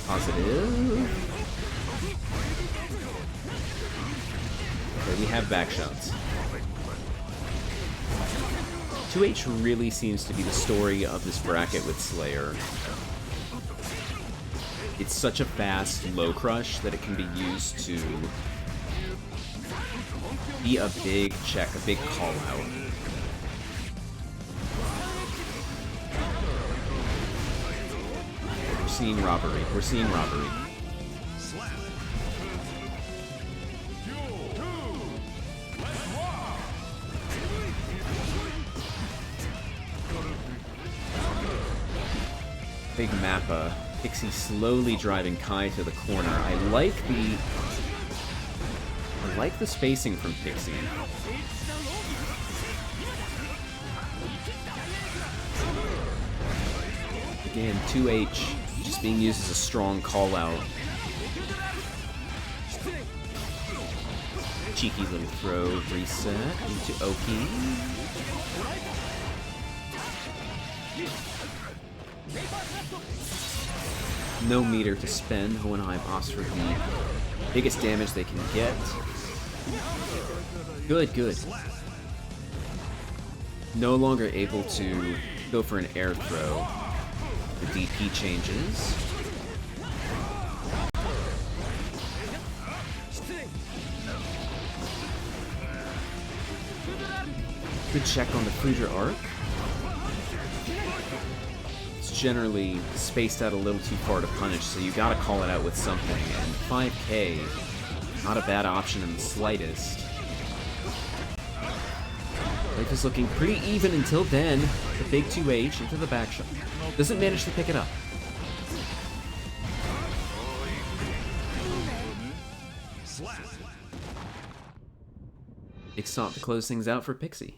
positive. Okay, we have back shots. 2H really seems to be the story of this bracket with Slayer. It's such a fast low crush that it can be used to be a big check, a big call out. We're seeing robbery. We're seeing robbery. Big Mappa. Pixy slowly driving Kai to the corner. I like the spacing from Pixy. Again, 2H just being used as a strong call out. Cheeky little throw, reset into Oki. No meter to spend. Hohenheim opts for the biggest damage they can get. Good, good. No longer able to go for an air throw. The DP changes. Good check on the Future arc. It's generally spaced out a little too far to punish, so you gotta call it out with something, and 5k, not a bad option in the slightest. Life is looking pretty even until then. The big 2H into the back shot. Doesn't manage to pick it up. Big stop to close things out for Pixy.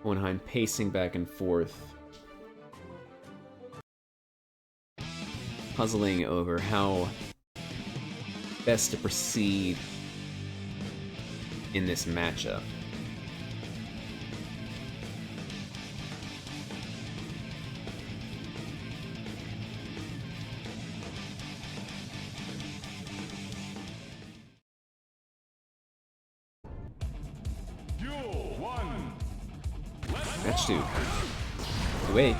Hohenheim pacing back and forth, puzzling over how best to proceed in this matchup. Match 2. 2H.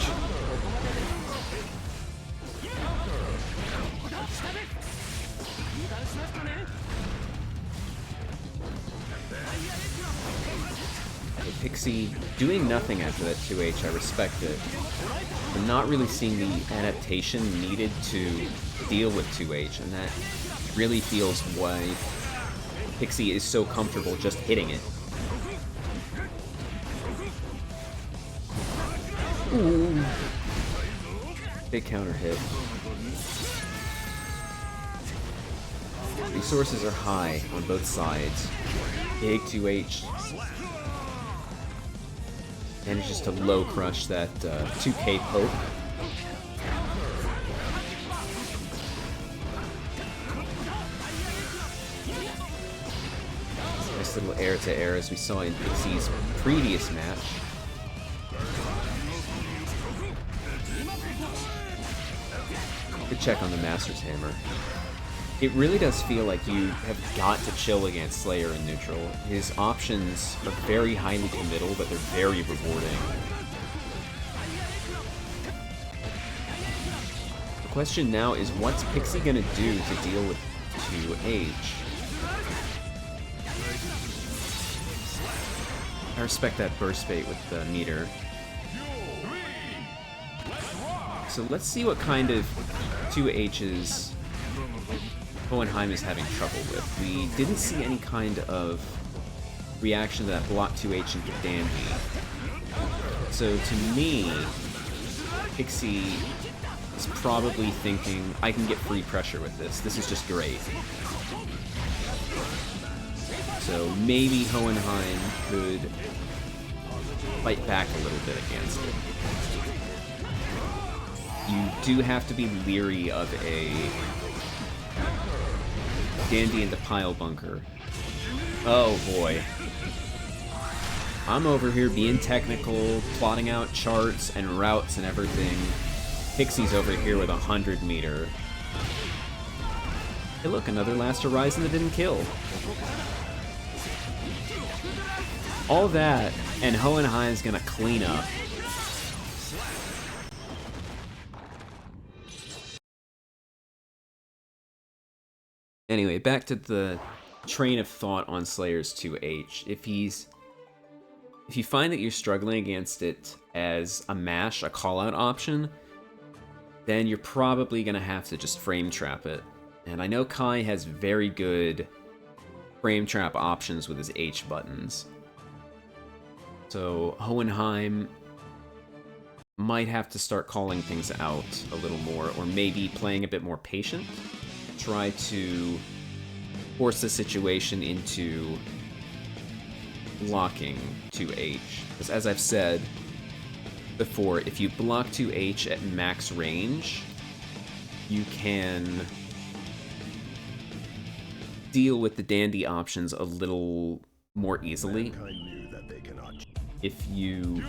Pixy doing nothing after that 2H, I respect it. I'm not really seeing the adaptation needed to deal with 2H, and that really feels why Pixy is so comfortable just hitting it. Ooh. Big counter hit. Resources are high on both sides. Big 2H. Manages to low crush that 2k poke. Nice little air to air as we saw in Pixie's previous match. Good check on the Master's Hammer. It really does feel like you have got to chill against Slayer in neutral. His options are very highly committal, but they're very rewarding. The question now is, what's Pixy gonna do to deal with 2H? I respect that burst bait with the meter. So let's see what kind of 2H's Hohenheim is having trouble with. We didn't see any kind of reaction to that block 2H into Dandy. So to me, Pixy is probably thinking, I can get free pressure with this. This is just great. So maybe Hohenheim could fight back a little bit against it. You do have to be leery of a Dandy in the pile bunker. Oh boy. I'm over here being technical, plotting out charts and routes and everything. Pixie's over here with 100 meter. Hey look, another Last Horizon that didn't kill. All that, and Hohenheim's gonna clean up. Anyway, back to the train of thought on Slayer's 2H. If you find that you're struggling against it as a mash, a call-out option, then you're probably gonna have to just frame trap it. And I know Kai has very good frame trap options with his H buttons. So Hohenheim might have to start calling things out a little more, or maybe playing a bit more patient. Try to force the situation into blocking 2H. Because as I've said before, if you block 2H at max range, you can deal with the Dandy options a little more easily. If you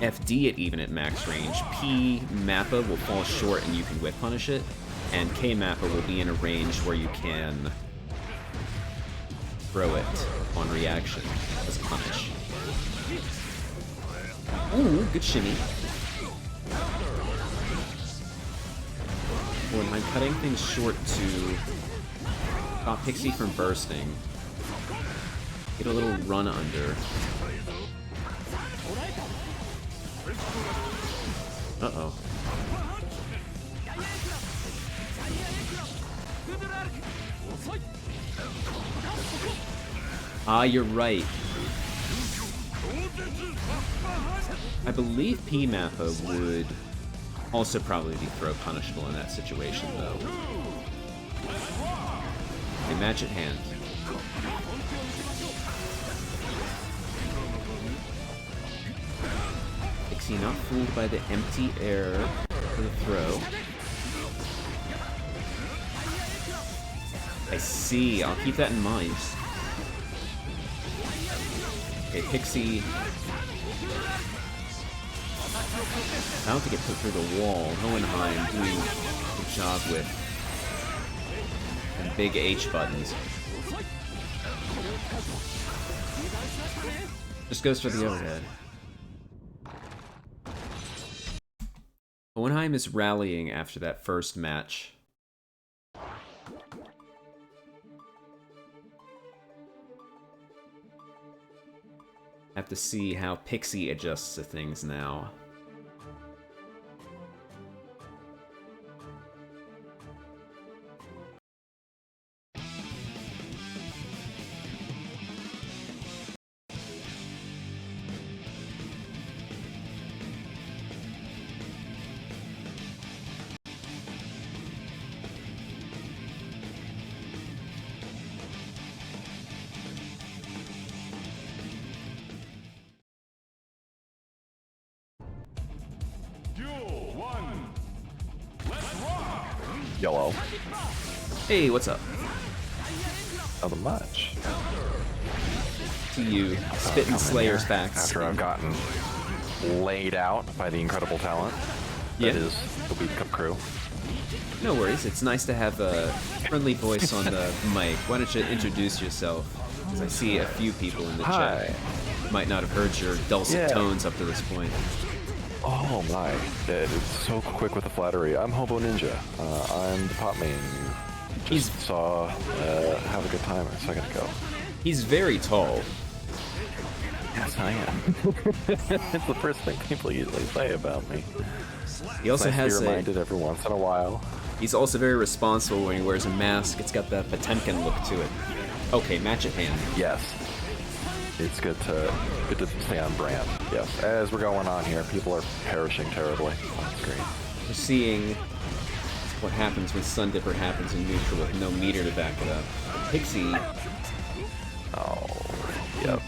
FD it even at max range, P Mappa will fall short and you can whip punish it, and K Mappa will be in a range where you can throw it on reaction as a punish. Ooh, good shimmy. When I'm cutting things short to stop Pixy from bursting. Get a little run under. Uh-oh. Ah, you're right. I believe P-Mappa would also probably be throw punishable in that situation, though. Okay, match at hand. Pixy not fooled by the empty air for the throw. I see, I'll keep that in mind. Okay, Pixy about to get put through the wall. Hohenheim doing a good job with and big H buttons. Just goes for the overhead. Hohenheim is rallying after that first match. Have to see how Pixy adjusts to things now. Yellow. Hey, what's up? Nothing much. To you, spitting Slayer's facts. After I've gotten laid out by the incredible talent that is the Weebcup crew. No worries, it's nice to have a friendly voice on the mic. Why don't you introduce yourself? Because I see a few people in the chat might not have heard your dulcet tones up to this point. Oh my, it's so quick with the flattery. I'm HoboNinja. I'm the pop main you just saw have a good time a second ago. He's very tall. Yes, I am. It's the first thing people usually say about me. He also has reminded every once in a while. He's also very responsible when he wears a mask. It's got that Potemkin look to it. Okay, match at hand. Yes. It's good to stay on brand. Yes. As we're going on here, people are perishing terribly on the screen. We're seeing what happens when Sun Dipper happens in neutral with no meter to back it up. Pixy. Oh, yep.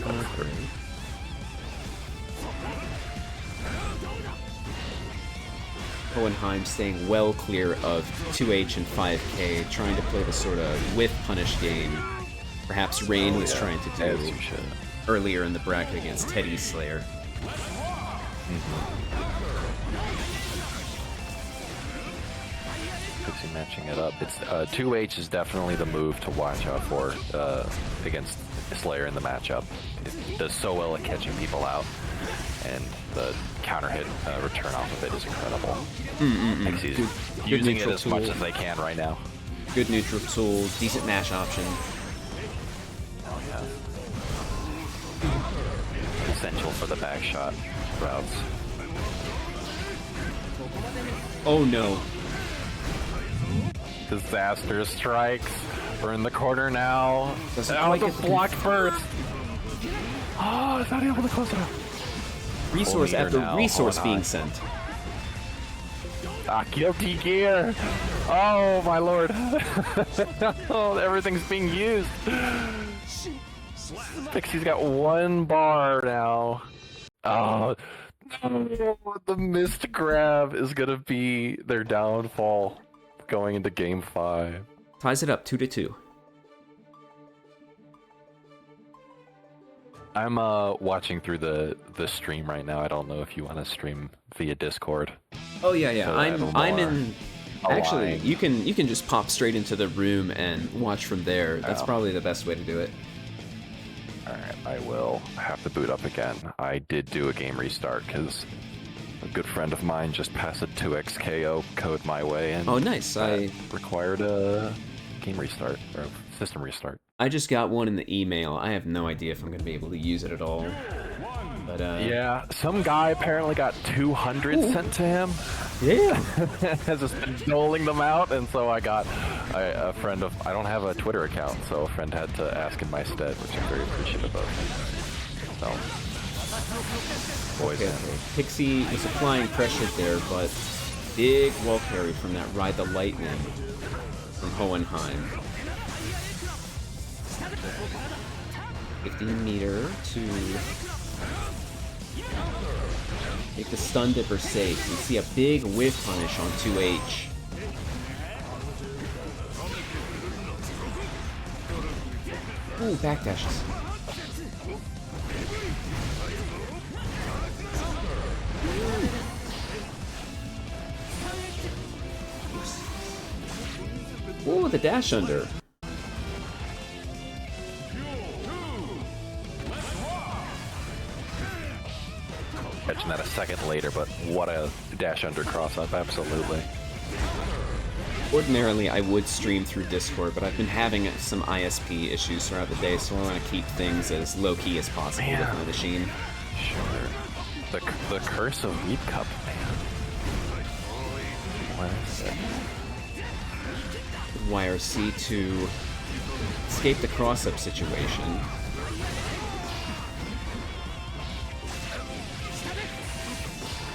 Hohenheim staying well clear of 2H and 5K, trying to play the sort of whiff punish game perhaps Rain was trying to do earlier in the bracket against Teddy Slayer. Pixy matching it up. It's 2H is definitely the move to watch out for against Slayer in the matchup. It does so well at catching people out, and the counter hit return off of it is incredible. Pixie's using it as much as they can right now. Good neutral tool, decent mash option. Oh yeah. Essential for the back shot routes. Oh no. Disaster strikes. We're in the corner now. Doesn't Oh, quite the get the blocked burst. Oh, it's not able to close it up. Resource after resource being sent. Guilty gear. Oh my lord. Oh, everything's being used. Pixie's got one bar now. Oh, no. The missed grab is gonna be their downfall going into game 5. Ties it up 2-2. I'm watching through the stream right now. I don't know if you want to stream via Discord. Oh yeah, yeah. So I'm in. Actually, you can just pop straight into the room and watch from there. That's probably the best way to do it. Alright, I will have to boot up again. I did do a game restart because a good friend of mine just passed a 2x KO code my way, and Oh, nice. I required a game restart, or system restart. just got one in the email. I have no idea if I'm going to be able to use it at all. But, Yeah, some guy apparently got 200 sent to him. Yeah. Has just been doling them out, and so I got a friend of... I don't have a Twitter account, so a friend had to ask in my stead, which I'm very appreciative of. So... Okay. Pixy was applying pressure there, but big wall carry from that Ride the Lightning from Hohenheim. 15 meter to make the stun dipper safe. You see a big whiff punish on 2H. Ooh, backdashes. Ooh, the dash under. Catching that a second later, but what a dash under cross up, absolutely. Ordinarily, I would stream through Discord, but I've been having some ISP issues throughout the day, so I want to keep things as low-key as possible with my machine. Sure. The curse of Weebcup, man. What is it? Wire C to escape the cross-up situation.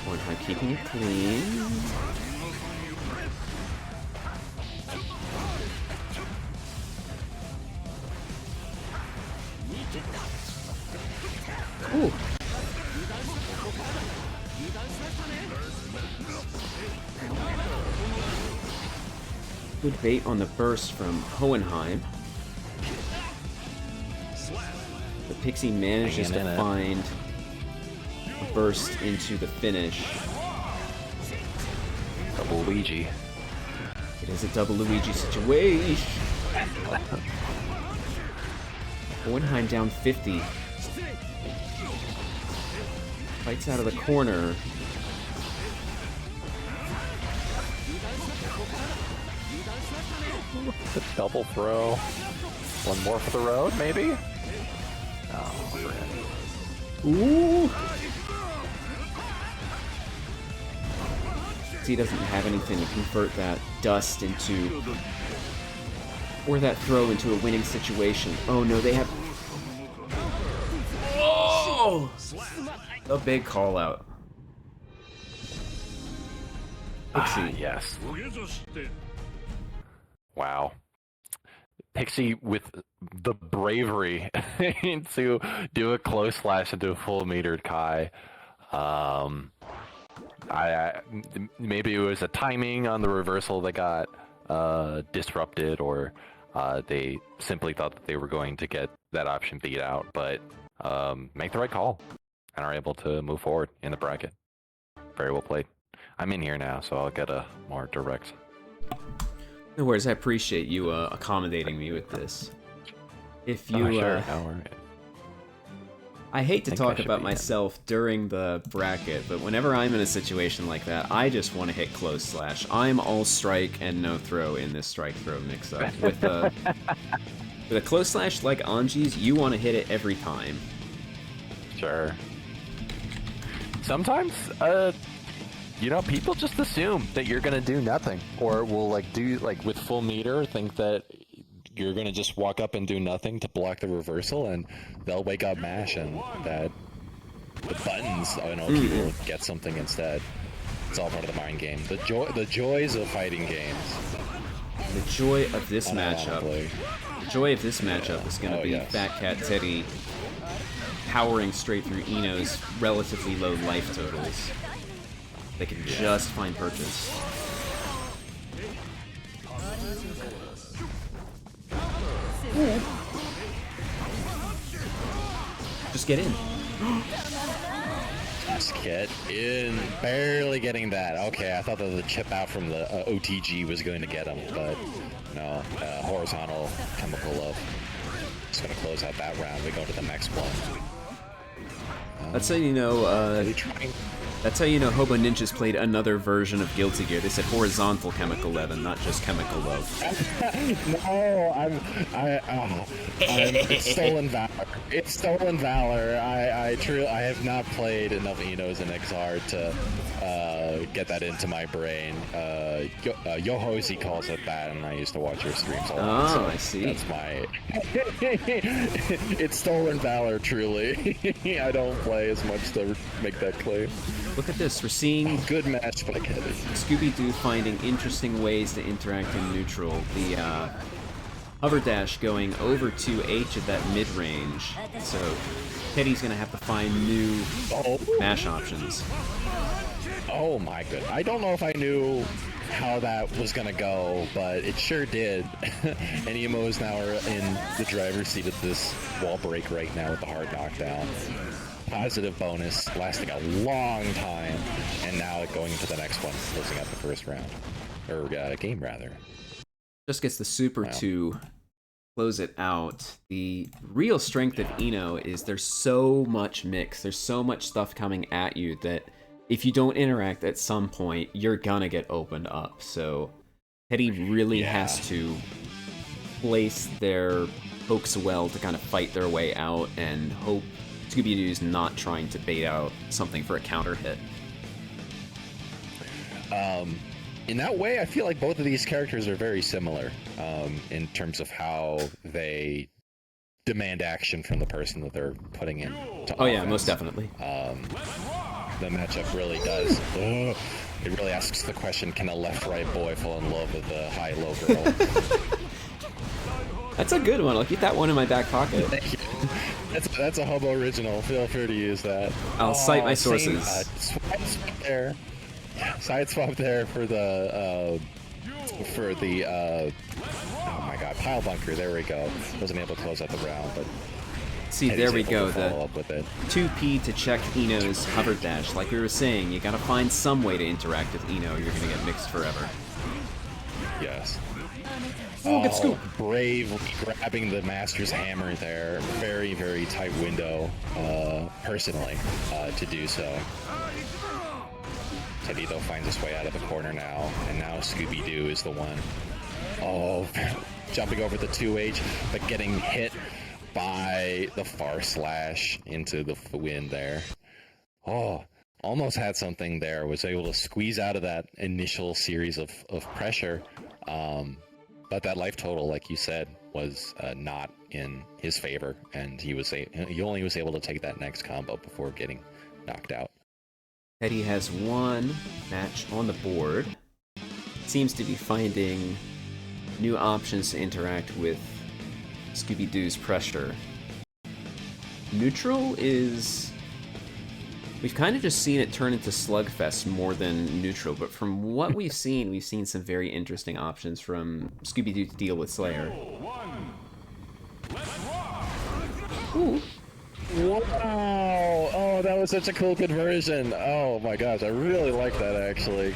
Hohenheim keeping it clean. Ooh. Good bait on the burst from Hohenheim. The Pixie manages to find a burst into the finish. Double Luigi. It is a double Luigi situation. Hohenheim down 50. Fights out of the corner. The double throw. One more for the road, maybe? Oh, Ooh! He doesn't have anything to convert that dust into... or that throw into a winning situation. Oh no, they have... Oh! A big call out. Pixie. Yes. Wow. Pixie with the bravery to do a close slash into a full metered Kai. Maybe it was a timing on the reversal that got disrupted, or they simply thought that they were going to get that option beat out, but make the right call and are able to move forward in the bracket. Very well played. I'm in here now, so I'll get a more direct. No worries, I appreciate you accommodating me with this. If you, sure. No worries. I hate to talk about myself during the bracket, but whenever I'm in a situation like that, I just want to hit close slash. I'm all strike and no throw in this strike throw mix-up. With a close slash like Anji's, you want to hit it every time. Sure. Sometimes, you know, people just assume that you're gonna do nothing, or will do with full meter, think that you're gonna just walk up and do nothing to block the reversal, and they'll wake up mash and that the buttons, people get something instead. It's all part of the mind game. The joys of fighting games. The joy of this matchup. The joy of this matchup is gonna be Fatcatteddy powering straight through Eno's relatively low life totals. They can just find purchase. Just get in. Just get in. Barely getting that. Okay, I thought that the chip out from the OTG was going to get him, but no. Horizontal chemical love. Just gonna close out that round. We go to the next one. That's how you know, Are we trying? that's how you know Hobo Ninja's played another version of Guilty Gear. They said horizontal chemical 11, not just chemical love. No, it's stolen valor. It's stolen valor. I have not played enough Enos and XR to get that into my brain. Yohozi calls it that, and I used to watch your streams a lot. Oh, so I see. That's my. It's stolen valor, truly. I don't play as much to make that claim. Look at this, we're seeing Good match, Fatcatteddy. Scooby-Doo finding interesting ways to interact in neutral. The hover dash going over to H at that mid-range. So Teddy's gonna have to find new mash options. Oh my god. I don't know if I knew how that was gonna go, but it sure did. And Emos now are in the driver's seat of this wall break right now with the hard knockdown. Positive bonus, lasting a long time, and now going into the next one, closing out the first round. Or game, rather. Just gets the super to close it out. The real strength of Eno is there's so much mix, there's so much stuff coming at you that if you don't interact at some point, you're gonna get opened up. So Teddy really has to place their pokes well to kind of fight their way out and hope Scooby-Doo's not trying to bait out something for a counter hit. In that way, I feel like both of these characters are very similar in terms of how they demand action from the person that they're putting in. Oh yeah, most definitely. The matchup really does. It really asks the question, can a left-right boy fall in love with a high-low girl? That's a good one. I'll keep that one in my back pocket. Thank you. That's a Hobo original. Feel free to use that. I'll cite my sources. Side swap there for the oh my god, pile bunker. There we go. Wasn't able to close out the round, but see, there we go. The follow up with it. 2P to check Eno's hover dash. Like we were saying, you gotta find some way to interact with Eno. You're gonna get mixed forever. Yes. Oh, good scoop. Bravely grabbing the Master's Hammer there. Very, very tight window, personally, to do so. Teddy, though, finds his way out of the corner now, and now Scooby-Doo is the one. Oh, jumping over the 2H, but getting hit by the far slash into the wind there. Oh, almost had something there. Was able to squeeze out of that initial series of pressure. But that life total, like you said, was not in his favor, and he only was able to take that next combo before getting knocked out. Teddy has one match on the board. Seems to be finding new options to interact with Scooby-Doo's pressure. Neutral is... We've kind of just seen it turn into Slugfest more than neutral, but from what we've seen some very interesting options from Scooby-Doo to deal with Slayer. Ooh. Wow! Oh, that was such a cool conversion. Oh my gosh, I really like that actually.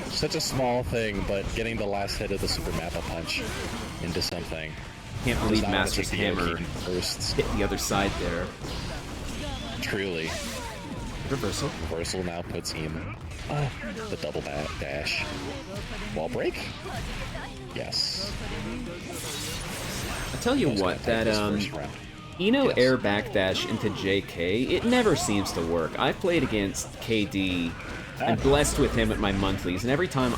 Such a small thing, but getting the last hit of the Super Mappa punch into something. Can't believe Master's Hammer first hit the other side there. Truly. Reversal. Reversal now puts him the double dash. Wall break? Yes. I'll tell you what, that Eno air backdash into JK, it never seems to work. I've played against KD and blessed with him at my monthlies, and every time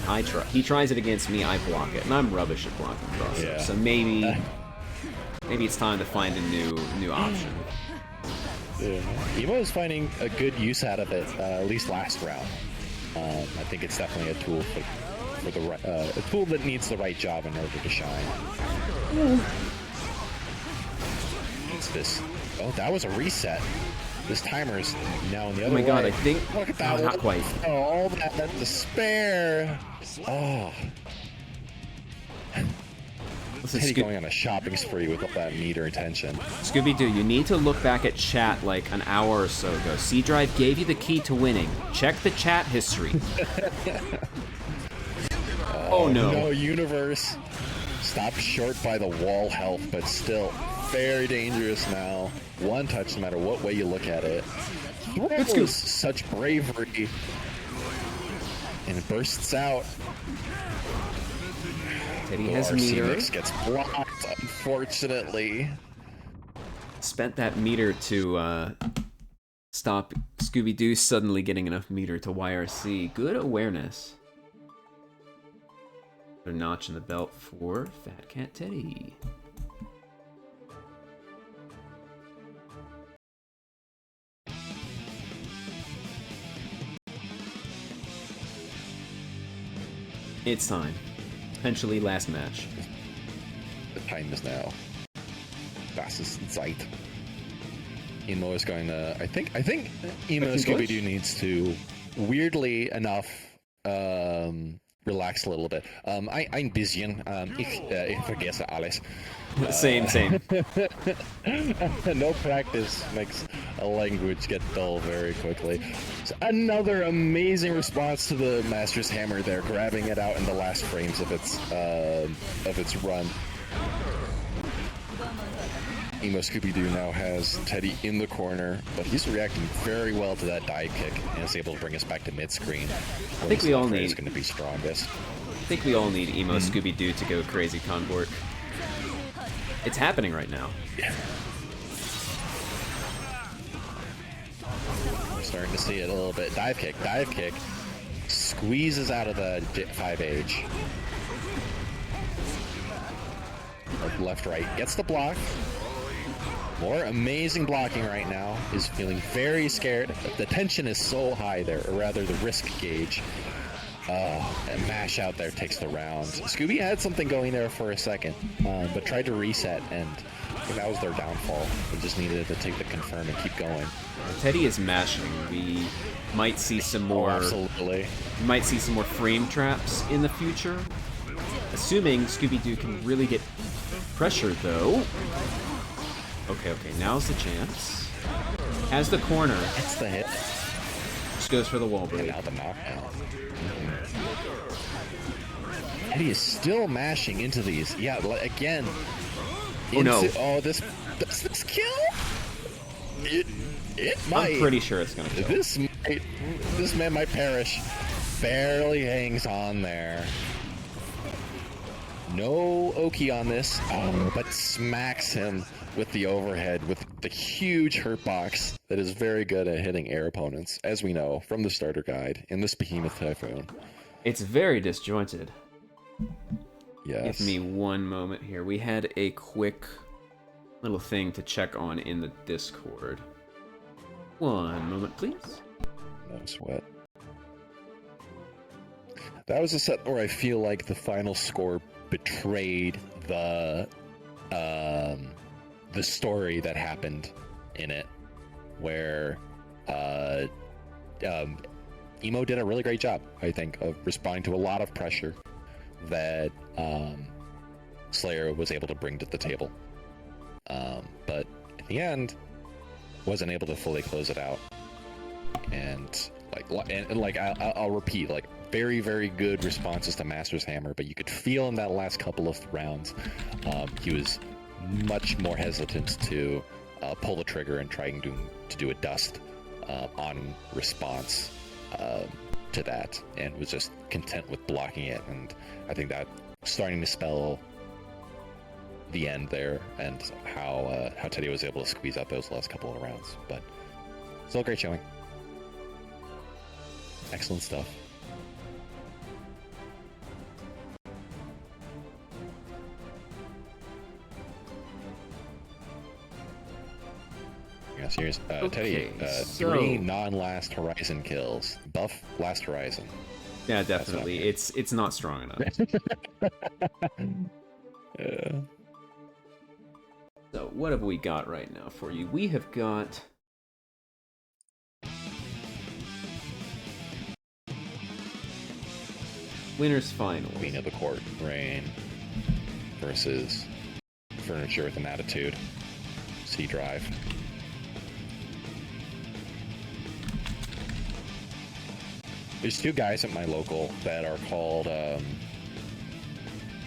he tries it against me, I block it, and I'm rubbish at blocking crosses. Yeah. So maybe it's time to find a new option. Yeah. Emo is finding a good use out of it, at least last round. I think it's definitely a tool for the right, a tool that needs the right job in order to shine. It's this. Oh, that was a reset. This timer's now in the other way. Oh my god, I think... Look at that. Not quite. Oh, all that despair. Oh. Teddy going on a shopping spree with all that meter attention. Scooby-Doo, you need to look back at chat like an hour or so ago. C-Drive gave you the key to winning. Check the chat history. Oh no. No, universe. Stopped short by the wall health, but still very dangerous now. One touch, no matter what way you look at it. Let's go. Such bravery. And it bursts out. Teddy has meter. Mix gets blocked, unfortunately. Spent that meter to stop Scooby-Doo suddenly getting enough meter to YRC. Good awareness. A notch in the belt for Fatcatteddy. It's time. Potentially last match. The time is now. Das ist Zeit. Emo is going to. I think EmoScoobyDoo needs to, weirdly enough, relax a little bit. Ein bisschen. Ich vergesse alles. Same. No practice makes a language get dull very quickly. So another amazing response to the Master's Hammer there, grabbing it out in the last frames of its run. EmoScoobyDoo now has Teddy in the corner, but he's reacting very well to that dive kick and is able to bring us back to mid-screen. I think we all need. Is going to be strongest. I think we all need EmoScoobyDoo to go crazy Convort. It's happening right now. Yeah. We're starting to see it a little bit. Dive kick. Squeezes out of the 5H. Left, right. Gets the block. More amazing blocking right now. Is feeling very scared. The tension is so high there, or rather the risk gauge. And Mash out there takes the round. Scooby had something going there for a second, but tried to reset, and that was their downfall. They just needed to take the confirm and keep going. Teddy is mashing. We might see some more. Absolutely. We might see some more frame traps in the future. Assuming Scooby-Doo can really get pressure, though. Okay, now's the chance. Has the corner. That's the hit. Just goes for the wall break. And now the knockdown. Teddy is still mashing into these. Yeah, again. Oh no. Oh, does this kill? It might. I'm pretty sure it's gonna kill. This man might perish. Barely hangs on there. No Oki on this, but smacks him with the overhead with the huge hurt box that is very good at hitting air opponents, as we know from the starter guide in this Behemoth Typhoon. It's very disjointed. Yes. Give me one moment here. We had a quick little thing to check on in the Discord. One moment, please. No sweat. That was a set where I feel like the final score betrayed the story that happened in it, where Emo did a really great job, I think, of responding to a lot of pressure that Slayer was able to bring to the table. But in the end, wasn't able to fully close it out. And I'll repeat, like, very, very good responses to Master's Hammer, but you could feel in that last couple of rounds, he was much more hesitant to pull the trigger and trying to do a dust on response to that, and was just content with blocking it. And I think that starting to spell the end there, and how Teddy was able to squeeze out those last couple of rounds. But still a great showing. Excellent stuff. Yeah, serious. Teddy, so... 3 non-last Horizon kills. Buff last Horizon. Yeah, definitely. It's not strong enough. Yeah. So, what have we got right now for you? We have got... Winners Finals. Queen of the Court, Rain, versus Furniture with an Attitude, C-Drive. There's 2 guys at my local that are called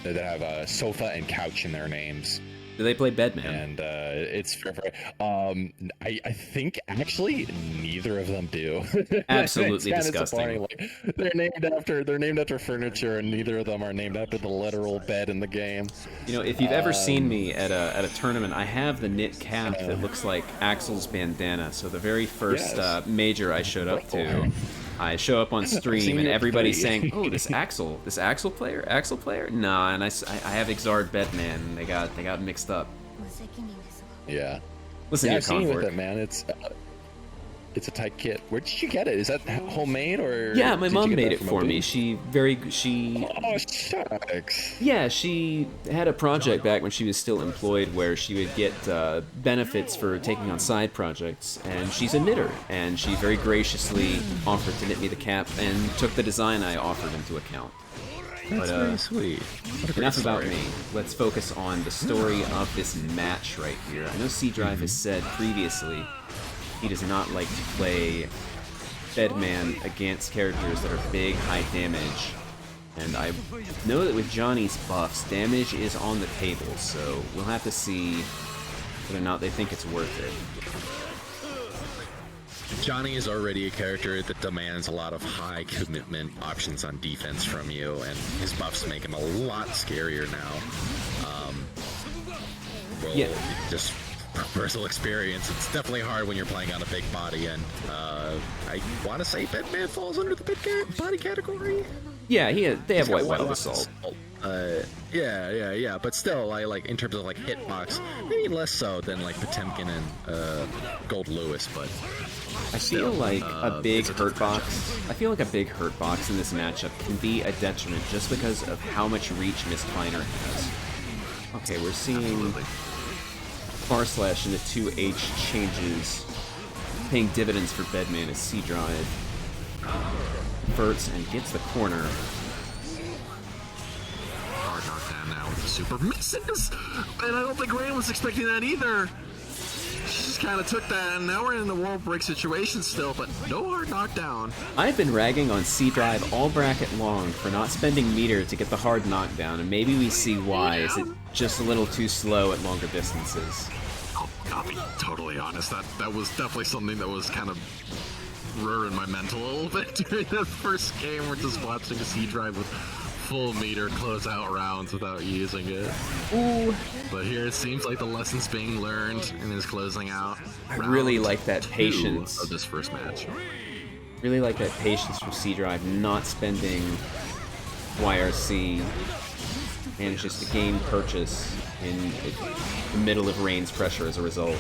that have a sofa and couch in their names. Do they play Bedman? And it's I think actually neither of them do. Absolutely it's disgusting. Like, they're named after furniture, and neither of them are named after the literal bed in the game. You know, if you've ever seen me at a tournament, I have the knit cap that looks like Axel's bandana. So the very first major I showed up to, I show up on stream and everybody's saying, "Oh, this Axel player." Nah, and I have Exard Bedman. And they got mixed up. Yeah. Listen, I've seen you with it, man. It's a tight kit. Where did you get it? Is that homemade or? Yeah, my mom made it for me. Oh, shucks. Yeah, she had a project back when she was still employed where she would get benefits for taking on side projects, and she's a knitter, and she very graciously offered to knit me the cap and took the design I offered into account. That's very sweet. Enough about me. Let's focus on the story of this match right here. I know C Drive has said previously he does not like to play Bedman against characters that are big, high damage. And I know that with Johnny's buffs, damage is on the table, so we'll have to see whether or not they think it's worth it. Johnny is already a character that demands a lot of high commitment options on defense from you, and his buffs make him a lot scarier now. Just from personal experience, it's definitely hard when you're playing on a big body, and I want to say Bedman falls under the big body category. Yeah, they have White Wild Assault. Yeah, but still, I like in terms of like hitbox, maybe less so than like Potemkin and Gold Lewis, but I feel like a big hurt box. I feel like a big hurt box in this matchup can be a detriment just because of how much reach Mistfiner has. Okay, we're seeing bar slash into 2H changes, paying dividends for Bedman as C Drive converts and gets the corner. Hard knockdown now with the super misses, and I don't think Rain was expecting that either. She just kind of took that, and now we're in the wall break situation still, but no hard knockdown. I've been ragging on C Drive all bracket long for not spending meter to get the hard knockdown, and maybe we see why. Is it just a little too slow at longer distances? I'll be totally honest, that was definitely something that was kind of ruining my mental a little bit during that first game. We're just watching a C Drive with full meter close out rounds without using it. Ooh. But here it seems like the lesson's being learned and is closing out. I really like that patience of this first match. Really like that patience from C Drive, not spending YRC, manages to gain purchase in the middle of Rain's pressure as a result.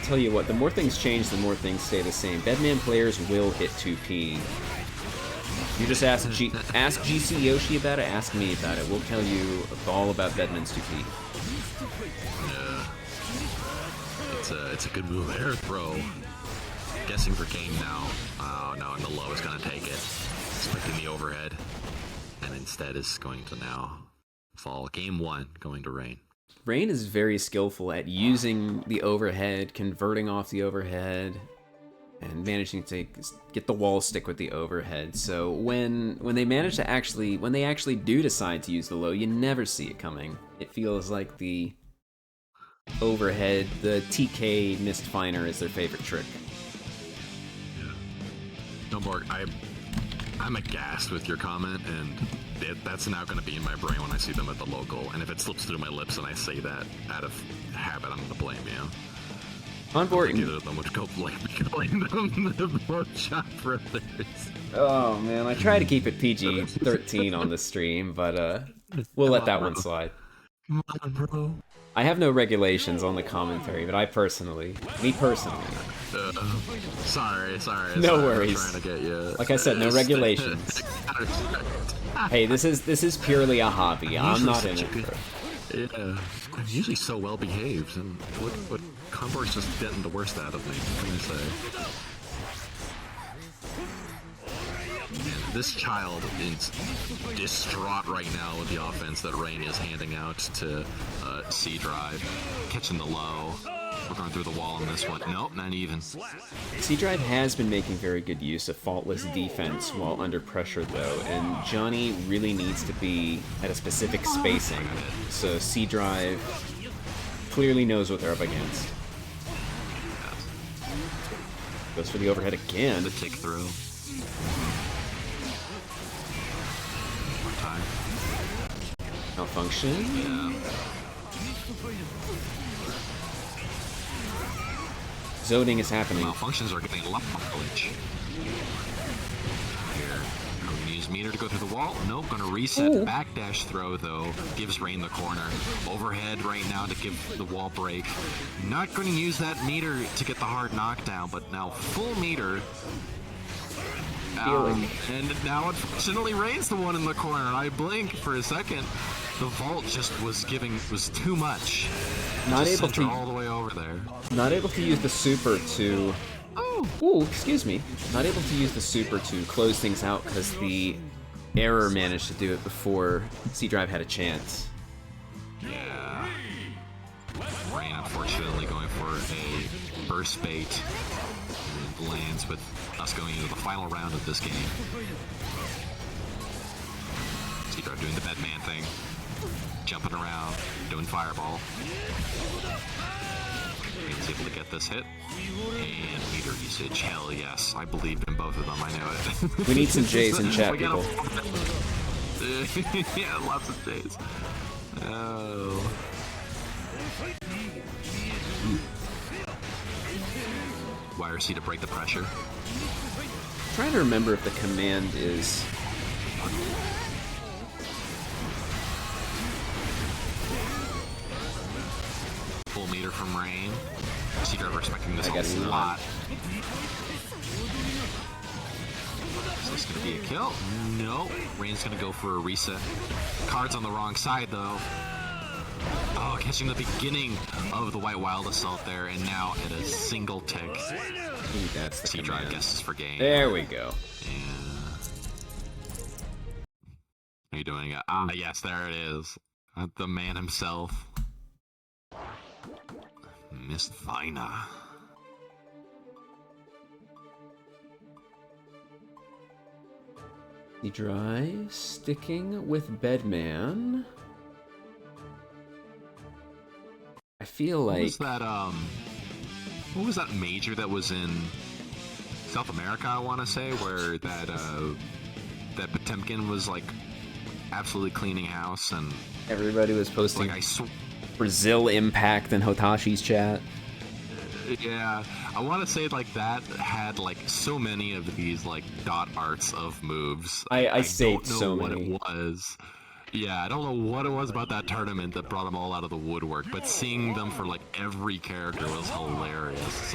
Tell you what, the more things change, the more things stay the same. Bedman players will hit 2P. You just ask GC Yoshi about it, ask me about it. We'll tell you all about Bedman's 2P. Yeah. It's a good move air throw. Guessing for game now. Oh no, and the low is gonna take it. Expecting the overhead. And instead is going to now fall. Game 1 going to Rain. Rain is very skillful at using the overhead, converting off the overhead, and managing to get the wall stick with the overhead. So when they manage to when they actually do decide to use the low, you never see it coming. It feels like the overhead, the TK Mistfiner is their favorite trick. No, Borg, I'm aghast with your comment, and that's now going to be in my brain when I see them at the local. And if it slips through my lips and I say that out of habit, I'm going to blame you. On board. Either of them would go blame them, the both shot brothers. Oh man, I try to keep it PG-13 on the stream, but we'll let that one slide. Come on, bro. I have no regulations on the commentary, but me personally. Sorry. No worries. I'm trying to get you. Like I said, no regulations. Hey, this is purely a hobby. I'm not in it. Yeah, I'm usually so well behaved, and what Combor's just getting the worst out of me. What can I say? And this child is distraught right now with the offense that Rain is handing out to C Drive, catching the low. We're going through the wall on this one. Nope, not even. C-Drive has been making very good use of faultless defense while under pressure, though, and Johnny really needs to be at a specific spacing, so C-Drive clearly knows what they're up against. Goes for the overhead again. The tick through. One time. Malfunction. Yeah. Zoning is happening. Malfunctions are getting a lot of mileage. Here. I'm gonna use meter to go through the wall. Nope, gonna reset. Ooh. Backdash throw, though. Gives Rain the corner. Overhead right now to give the wall break. Not gonna use that meter to get the hard knockdown, but now full meter. And now unfortunately Rain's the one in the corner. I blink for a second. The vault just was too much. Not just able sent her to all the way over there. Not able to use the super to... Oh, excuse me. Not able to use the super to close things out because the error managed to do it before C-Drive had a chance. Yeah. Rain unfortunately going for a burst bait. And lands with us going into the final round of this game. C-Drive doing the Bedman thing. Jumping around, doing fireball. Rain's able to get this hit. And meter usage, hell yes. I believed in both of them, I know it. We need some J's in chat, people. Yeah, lots of J's. Oh. YRC to break the pressure. Trying to remember if the command is... Full meter from Rain. C-Drive expecting this I guess a not. lot. Is this gonna be a kill? No. Rain's gonna go for a reset. Card's on the wrong side though. Oh, catching the beginning of the White Wild Assault there, and now at a single tick. I think that's the C-Drive command. guesses for game. There we go. Yeah. Are you doing it? Yes, there it is. The man himself. Miss Vina. C-Drive sticking with Bedman. I feel like... What was that major that was in South America, I want to say, where that Potemkin was, like, absolutely cleaning house, and... Everybody was posting like, Brazil Impact in Hotashi's chat. Yeah, I want to say, like, that had, like, so many of these, like, dot arts of moves. I saved don't know so what many. it was. Yeah, I don't know what it was about that tournament that brought them all out of the woodwork, but seeing them for, like, every character was hilarious.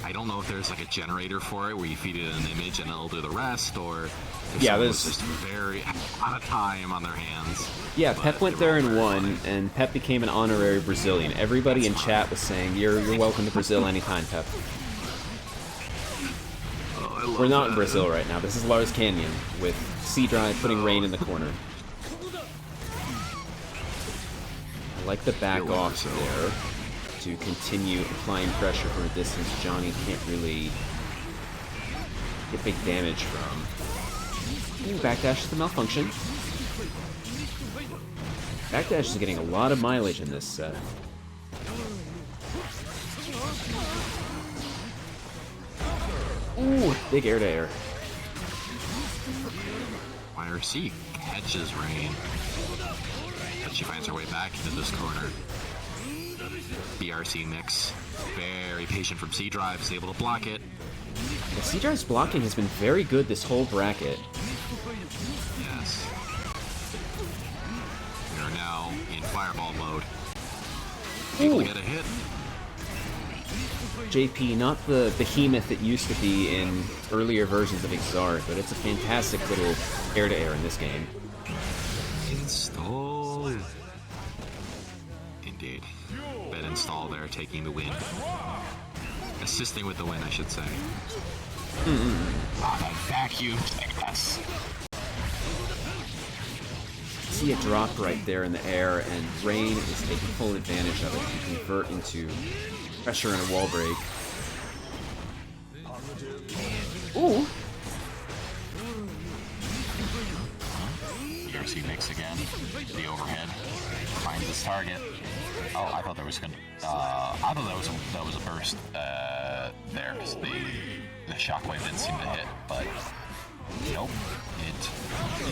I don't know if there's, like, a generator for it where you feed it an image and it'll do the rest, or if someone was just a lot of time on their hands. Yeah, But Pep went they were there and very won, funny. and Pep became an honorary Brazilian. Everybody in chat was saying, you're welcome to Brazil anytime, Pep. Oh, I love We're not in that. Brazil right now. This is Lars Canyon, with C-Drive putting Rain in the corner. I like the back Here we off go. there to continue applying pressure from a distance Johnny can't really get big damage from. Ooh, backdash is the malfunction. Backdash is getting a lot of mileage in this set. Ooh, big air to air. YRC catches Rain. But she finds her way back into this corner. BRC mix. Very patient from C-Drive. Is able to block it. Yeah, C-Drive's blocking has been very good this whole bracket. Yes. We are now in fireball mode. Able to get a hit. JP, not the behemoth it used to be in earlier versions of Exarch, but it's a fantastic little air-to-air in this game. Install. Indeed. Bed install there, taking the win. Assisting with the win, I should say. Wow, that vacuum. Yes. See a drop right there in the air, and Rain is taking full advantage of it to convert into pressure and a wall break. Ooh! Here see Mix again. The overhead. Finds his target. Oh, I thought there was that was a burst there, because the shockwave didn't seem to hit, but nope. It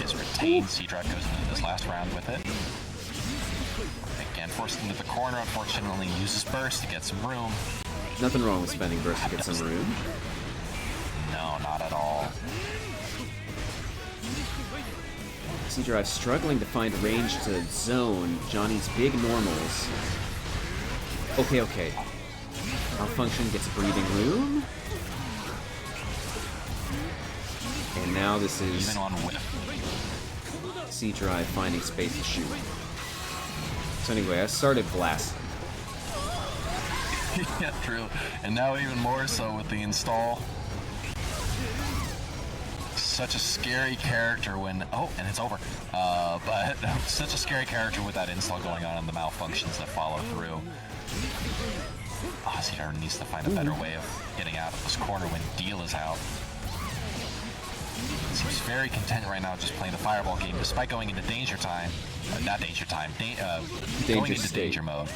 is retained. C-Drive goes into this last round with it. Again, forced into the corner, unfortunately, uses burst to get some room. Nothing wrong with spending burst to get some room. No, not at all. C-Drive struggling to find range to zone Johnny's big normals. Okay. Malfunction gets breathing room. And now this is Even on whip. C-Drive finding space to shoot. So anyway, I started blasting. Yeah, true. And now even more so with the install. Such a scary character when... Oh, and it's over. But such a scary character with that install going on and the malfunctions that follow through. C-Drive needs to find a better way of getting out of this corner when Deal is out. Seems very content right now just playing the fireball game despite going into danger time. Not danger time. Going into danger mode.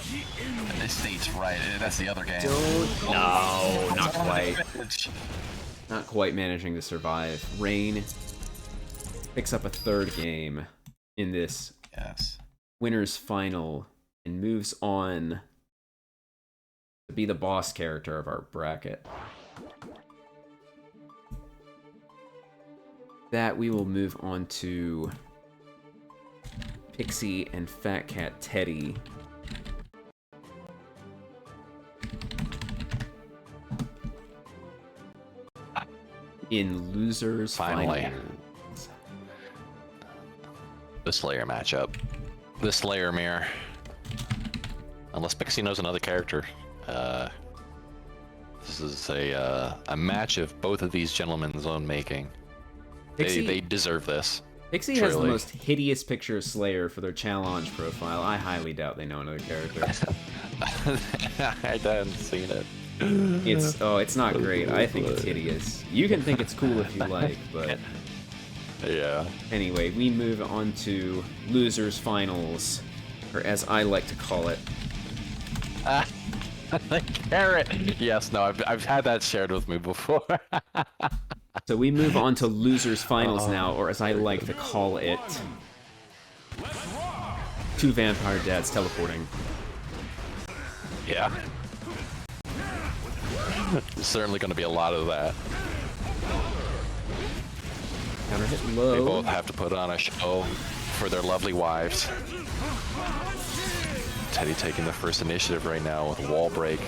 And this state's right. That's the other game. No, not quite. Not quite managing to survive. Rain picks up a third game in this winner's final and moves on to be the boss character of our bracket. That we will move on to Pixy and Fatcatteddy. In losers Finally. finals. The Slayer matchup. The Slayer mirror. Unless Pixie knows another character. This is a match of both of these gentlemen's own making. They deserve this. Pixie has the most hideous picture of Slayer for their challenge profile. I highly doubt they know another character. I haven't seen it. It's not great. I think it's hideous. You can think it's cool if you like, but... Yeah. Anyway, we move on to losers finals, or as I like to call it. Carrot. Yes, no, I've had that shared with me before. So we move on to losers finals now, or as I like to call it, two vampire dads teleporting. Yeah. There's certainly going to be a lot of that. Counter hit low. They both have to put on a show for their lovely wives. Teddy taking the first initiative right now with a wall break,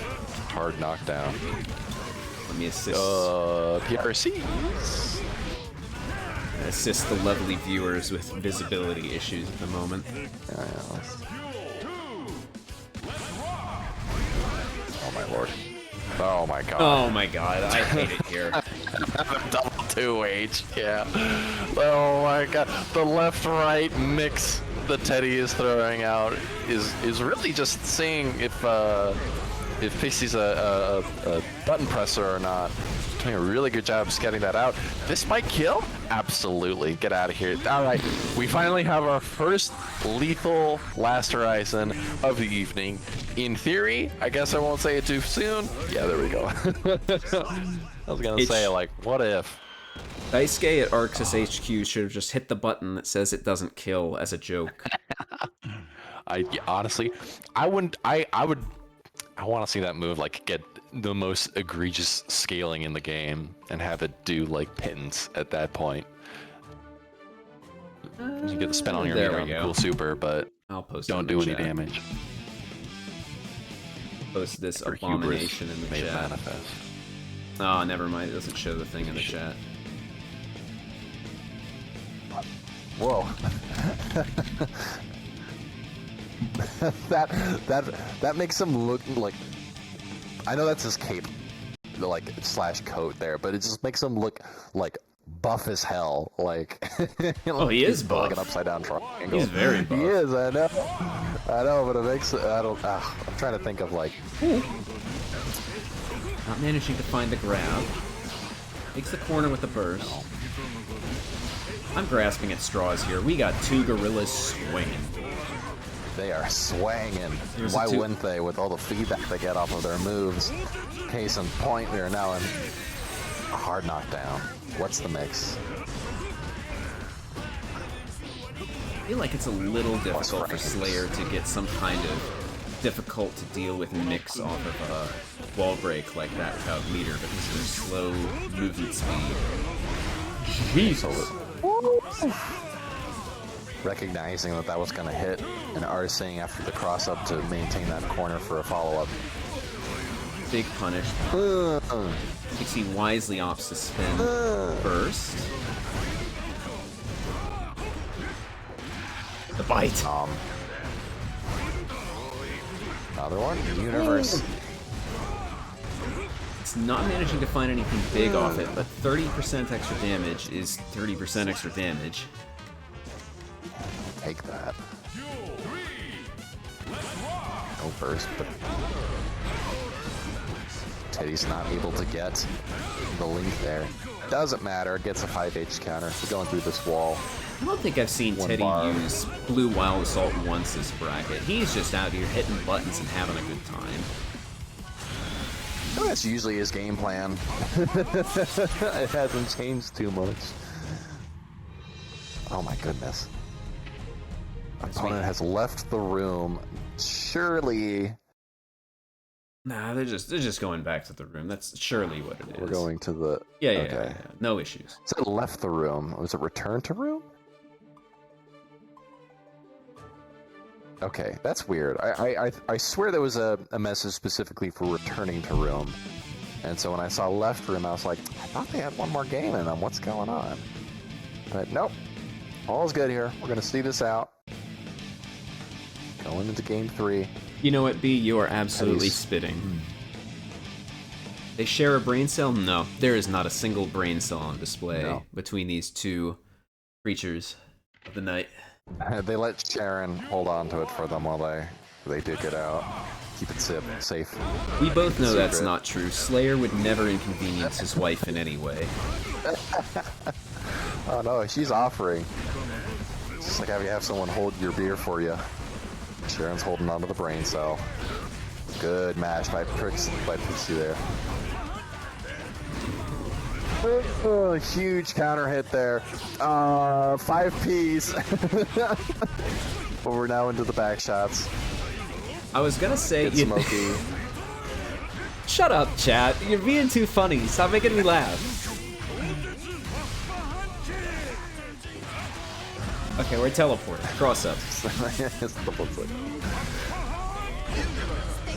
hard knockdown. Let me assist. PRCs. Assist the lovely viewers with visibility issues at the moment. Oh my lord. Oh my god. Oh my god, I hate it here. Double 2H, yeah. Oh my god. The left-right mix that Teddy is throwing out is really just seeing if Pixie's a button presser or not. Doing a really good job of getting that out. This might kill? Absolutely. Get out of here. Alright, we finally have our first lethal Last Horizon of the evening. In theory, I guess I won't say it too soon. Yeah, there we go. I was gonna say, like, what if? Daisuke at Arxis HQ should have just hit the button that says it doesn't kill as a joke. Honestly, I want to see that move like get the most egregious scaling in the game and have it do like pittance at that point. You get the spin on your there meter we on go. Cool Super, but I'll post don't it in do the any chat. damage. Post this Or abomination hubris in the made it chat. manifest. Oh, never mind. It doesn't show the thing in the chat. Whoa. that makes him look like, I know that's his cape, like slash coat there, but it just makes him look like buff as hell. Like, Oh, he is he's like an buff. upside down triangle. He's very buff. He is. I know, but it makes. I don't. I'm trying to think of like. Not managing to find the grab. Takes the corner with the burst. I'm grasping at straws here. We got two gorillas swinging. They are swanging. Here's Why a two- wouldn't they? With all the feedback they get off of their moves. Case in point, we are now in a hard knockdown. What's the mix? I feel like it's a little difficult for Slayer to get some kind of difficult to deal with mix off of a wall break like that without meter because of their slow movement speed. Jesus. Recognizing that was going to hit and RCing after the cross up to maintain that corner for a follow-up. Big punish. Pixy wisely opts to spin first. The bite. Another one. Universe. It's not managing to find anything big off it, but 30% extra damage is 30% extra damage. Take that. No burst, but Teddy's not able to get the link there. Doesn't matter, gets a 5H counter. We're going through this wall. I don't think I've seen One Teddy bar. use Blue Wild Assault once this bracket. He's just out here hitting buttons and having a good time. That's usually his game plan. It hasn't changed too much. Oh my goodness. Opponent has left the room. Surely Nah, they're just going back to the room. That's surely what it is. we're going to the... Yeah, okay. yeah. No issues. So it left the room. Was it return to room? Okay, that's weird. I swear there was a message specifically for returning to room. And so when I saw left room, I was like, I thought they had one more game in them. What's going on? But nope. All's good here. We're going to see this out. Going into game 3. You know what, B? You are absolutely Nice. spitting. They share a brain cell? No, there is not a single brain cell on display No. between these two creatures of the night. They let Sharon hold on to it for them while they dig it out. Keep it safe. We both know that's Secret. not true. Slayer would never inconvenience his wife in any way. Oh no, she's offering. It's just like having you have someone hold your beer for you. Sharon's holding onto the brain cell. Good mash by Pixy there. Oh, huge counter hit there. 5 Ps. But we're now into the back shots. I was gonna say, Get smoky. Shut up, chat. You're being too funny. Stop making me laugh. Okay, we're teleporting. Cross up. It's the bullshit.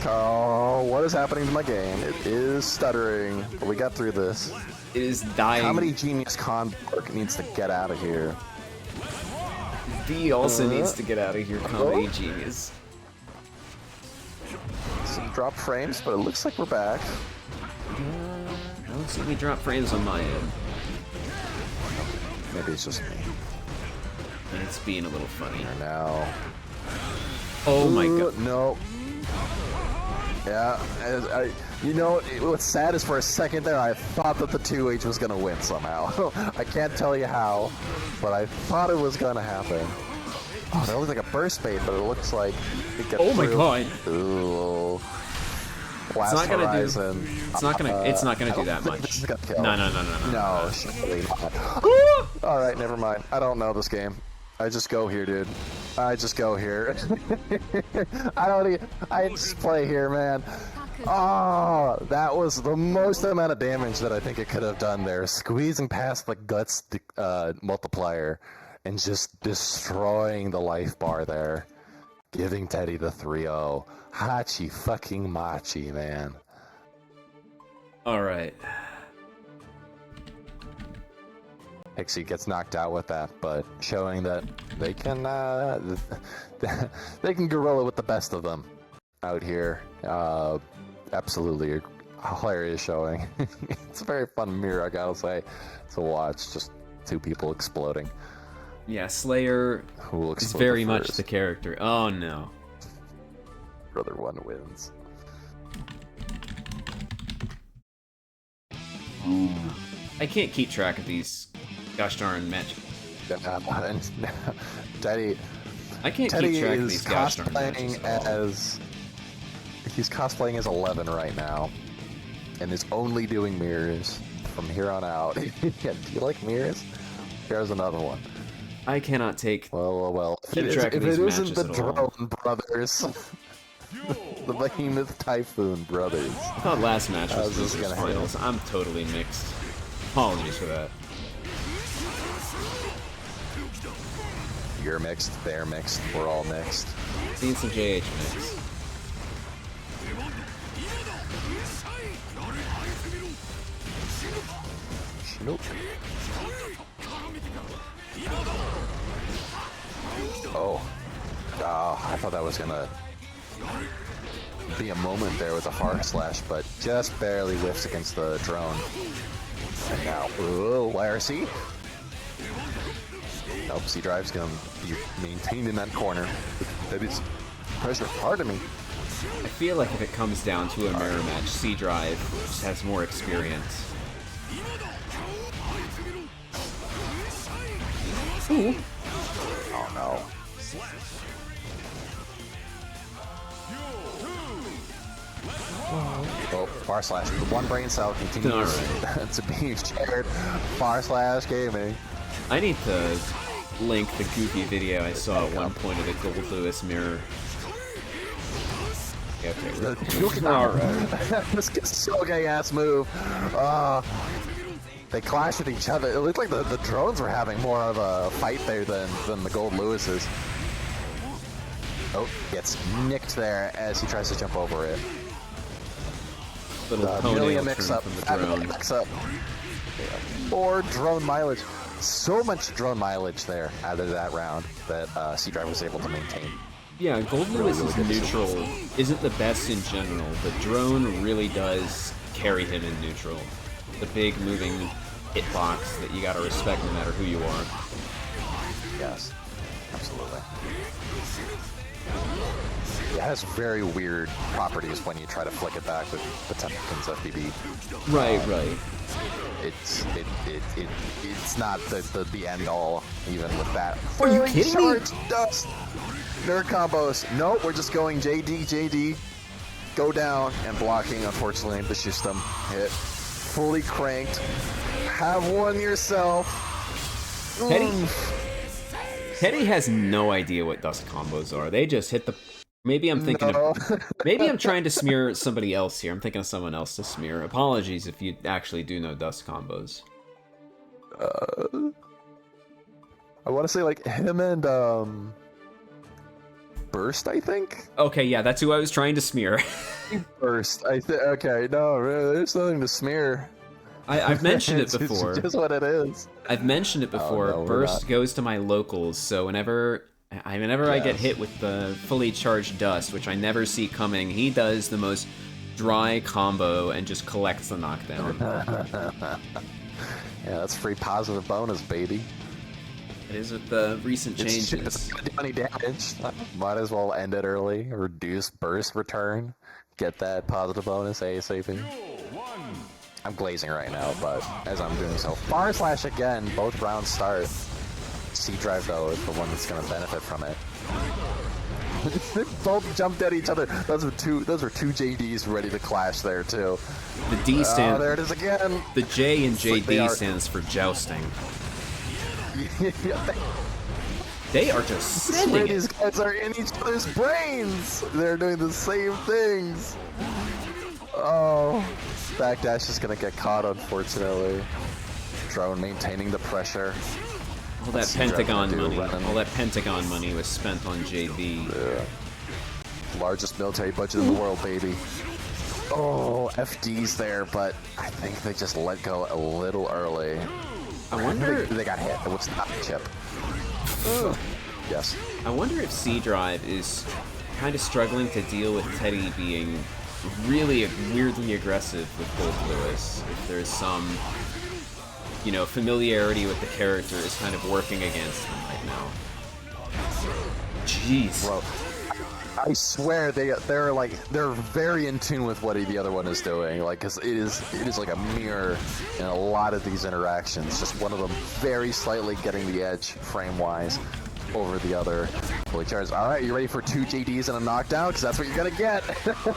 Carl, what is happening to my game? It is stuttering, but we got through this. It is dying. Comedy Genius Conborg needs to get out of here. B also needs to get out of here, comedy genius. Some drop frames, but it looks like we're back. I don't see any drop frames on my end. Maybe it's just me. It's being a little funny. Now. Oh my Ooh, god. no. Yeah, you know, what's sad is for a second there, I thought that the 2H was going to win somehow. I can't tell you how, but I thought it was going to happen. Oh, that looks like a burst bait, but it looks like it gets Oh my through. god. Ooh. Blast It's not gonna Horizon. It's not gonna do that I don't think much. this is gonna kill. No. No, surely not. Alright, never mind. I don't know this game. I just go here, dude. I just go here. I just play here, man. Oh, that was the most amount of damage that I think it could have done there. Squeezing past the guts multiplier and just destroying the life bar there. Giving Teddy the 3-0. Hachi fucking machi, man. Alright. Pixie gets knocked out with that, but showing that they can they can gorilla with the best of them out here. Absolutely hilarious showing. It's a very fun mirror, I gotta say, to watch. Just two people exploding. Yeah, Slayer Who will is explode very much first? the character. Oh no. Brother one wins. I can't keep track of these gosh darn matches. Teddy. I can't Teddy keep track of is these gosh darn matches cosplaying at all. as he's cosplaying as 11 right now, and is only doing mirrors from here on out. Yeah, do you like mirrors? Here's another one. I cannot take. Well. Keep If track of it these isn't the matches at all. Drone Brothers, the Behemoth Typhoon Brothers. I thought last match I was was just losers gonna hit finals. I'm totally mixed. Apologies for that. You're mixed. They're mixed. We're all mixed. Seen some JH mix. Nope. Oh. I thought that was gonna be a moment there with a hard slash, but just barely whiffs against the drone. And now, YRC. Nope, C Drive's gonna be maintained in that corner. That is pressure. Pardon me. I feel like if it comes down to a mirror match, C Drive just has more experience. Ooh. Oh no. Oh, far slash. The one brain cell continues to be shared. Far slash gaming. I need to link the goofy video I saw at one point of the Gold Lewis mirror. Okay, alright. This gets so gay ass move. They clash with each other. It looked like the drones were having more of a fight there than the Gold Lewises. Oh, gets nicked there as he tries to jump over it. Little Million toenail mix trim up. from the drone. Mix up. More drone mileage. So much drone mileage there out of that round that C Drive was able to maintain. Yeah, Gold Lewis is neutral, isn't the best in general, but drone really does carry him in neutral. The big moving hitbox that you gotta respect no matter who you are. Yes, absolutely. It has very weird properties when you try to flick it back with the Tempkins FBB. Right. It's not the end all even with that. Are you kidding me? Dust. Nerd combos. Nope, we're just going JD. Go down and blocking. Unfortunately, the system hit. Fully cranked. Have one yourself. Teddy has no idea what dust combos are. They just hit the. Maybe I'm thinking of. Maybe I'm trying to smear somebody else here. I'm thinking of someone else to smear. Apologies if you actually do know dust combos. I want to say like him and Burst, I think. Okay, yeah, that's who I was trying to smear. Burst. Okay, no, really, there's nothing to smear. I've mentioned it before. It's just what it is. I've mentioned it before. no, we're Burst not. goes to my locals, so whenever I get hit with the fully charged dust, which I never see coming, he does the most dry combo and just collects the knockdown. Yeah, that's free positive bonus, baby. It is with the recent It's changes. not doing any damage. Might as well end it early. Reduce burst return. Get that positive bonus ASAP. I'm glazing right now, but as I'm doing so, far slash again. Both rounds start. C Drive though is the one that's going to benefit from it. They both jumped at each other. Those were two JDs ready to clash there too. The D stands. there it is again. The J in like they JD are- stands for jousting. Yeah, They are just I swear sending these it. guys are in each other's brains. They're doing the same things. Oh, backdash is gonna get caught, unfortunately. Drone maintaining the pressure. All that C-Drive Pentagon gonna do money. running. All that Pentagon money was spent on JD. Largest military budget in the world, baby. Oh, FD's there, but I think they just let go a little early. I wonder. They got hit. It was not a chip. Yes. I wonder if C Drive is kind of struggling to deal with Teddy being really weirdly aggressive with Gold Lewis. If there's some, you know, familiarity with the character is kind of working against him right now. Jeez. Bro, I swear they're very in tune with what the other one is doing. Like, 'cause it is like a mirror in a lot of these interactions. Just one of them very slightly getting the edge frame wise over the other. Fully charged. All right, you ready for 2 JDs and a knockdown? Because that's what you're gonna get.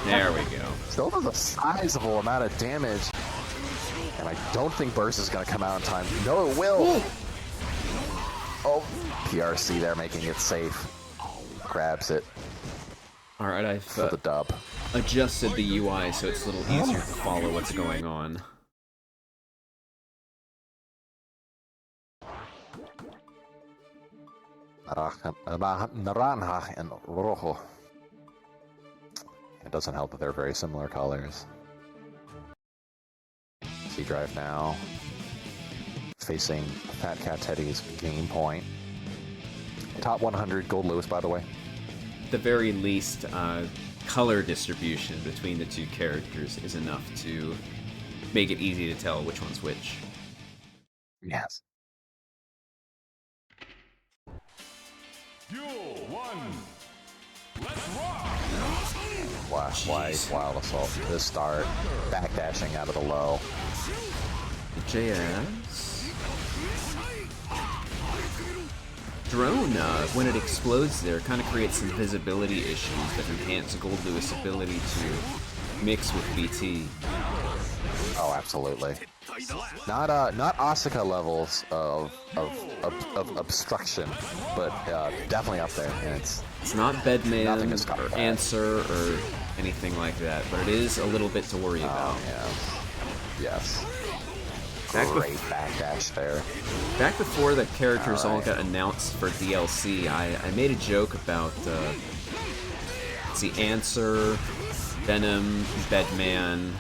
There we go. Still does a sizable amount of damage, and I don't think burst is gonna come out in time. No, it will. Oh, PRC there, making it safe. Grabs it. All right, I've for the dub. Adjusted the UI so it's a little easier to follow what's going on. Naranja and rojo. It doesn't help that they're very similar colors. C-Drive now. Facing Fatcatteddy's game point. Top 100 Gold Lewis, by the way. At the very least, color distribution between the two characters is enough to make it easy to tell which one's which. Yes. Duel 1. Let's rock. Wild assault to the start. Backdashing out of the low. JS. Drone, when it explodes there, kind of creates some visibility issues that enhance Gold Lewis' ability to mix with BT. Oh, absolutely. Not Asuka levels of obstruction, but definitely up there. And it's not Bedman or Answer or anything like that, but it is a little bit to worry about. Yes. Great backdash there. Back before the characters all got announced for DLC, I made a joke about Answer, Venom, Bedman,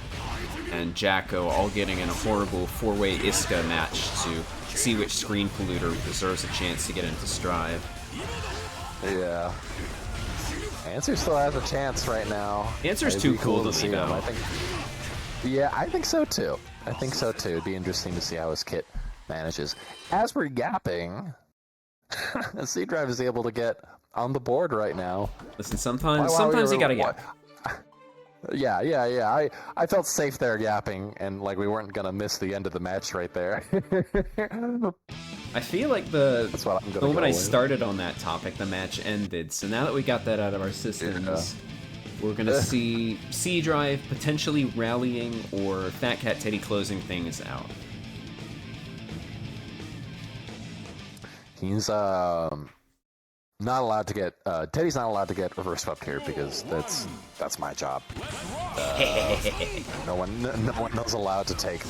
and Jacko all getting in a horrible 4-way Iska match to see which screen polluter deserves a chance to get into Strive. Yeah. Answer still has a chance right now. Answer's too cool to see him. I think so too. It'd be interesting to see how his kit manages. As we're yapping, C-Drive is able to get on the board right now. Listen, sometimes you gotta yap. Yeah. I felt safe there yapping, and like we weren't gonna miss the end of the match right there. I feel like the moment I with. started on that topic, the match ended. So now that we got that out of our systems, we're gonna see C-Drive potentially rallying or Fatcatteddy closing things out. He's not allowed to get Teddy's not allowed to get reverse swept here because that's my job. No one is allowed to take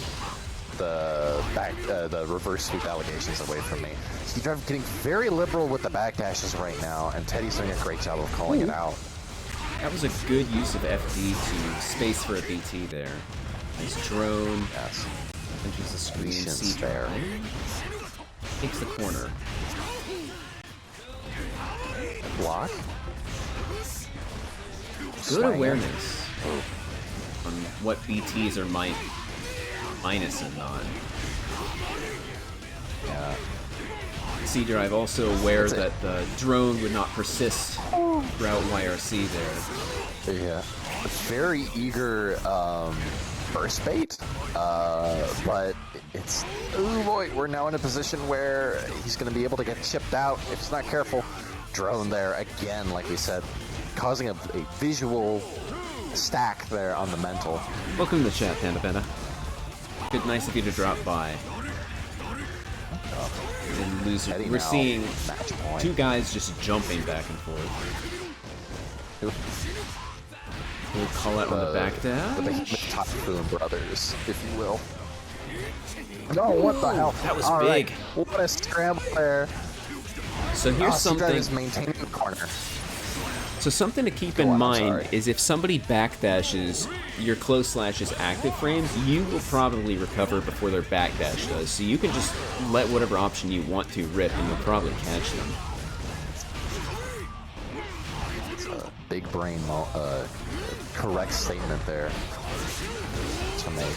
the reverse sweep allegations away from me. C-Drive getting very liberal with the backdashes right now, and Teddy's doing a great job of calling it out. That was a good use of FD to space for a BT there. Nice drone. Yes. Punches the screen. C-Drive takes the corner. Block. Good awareness on what BTs are minus and not. Yeah. C-Drive also aware that the drone would not persist throughout YRC there. Yeah. Very eager burst bait, but it's... Oh boy, we're now in a position where he's going to be able to get chipped out if he's not careful. Drone there again, like we said, causing a visual stack there on the mental. Welcome to the chat, Panda Panda. Good, nice of you to drop by. And loser. We're seeing two guys just jumping back and forth. We'll call out on the backdash. The Typhoon brothers, if you will. No, what the hell? That was all big. Right. What a scramble there. So here's something. Is maintaining the corner. So something to keep in mind is if somebody backdashes your close slash's active frames, you will probably recover before their backdash does. So you can just let whatever option you want to rip and you'll probably catch them. big brain correct statement there to make.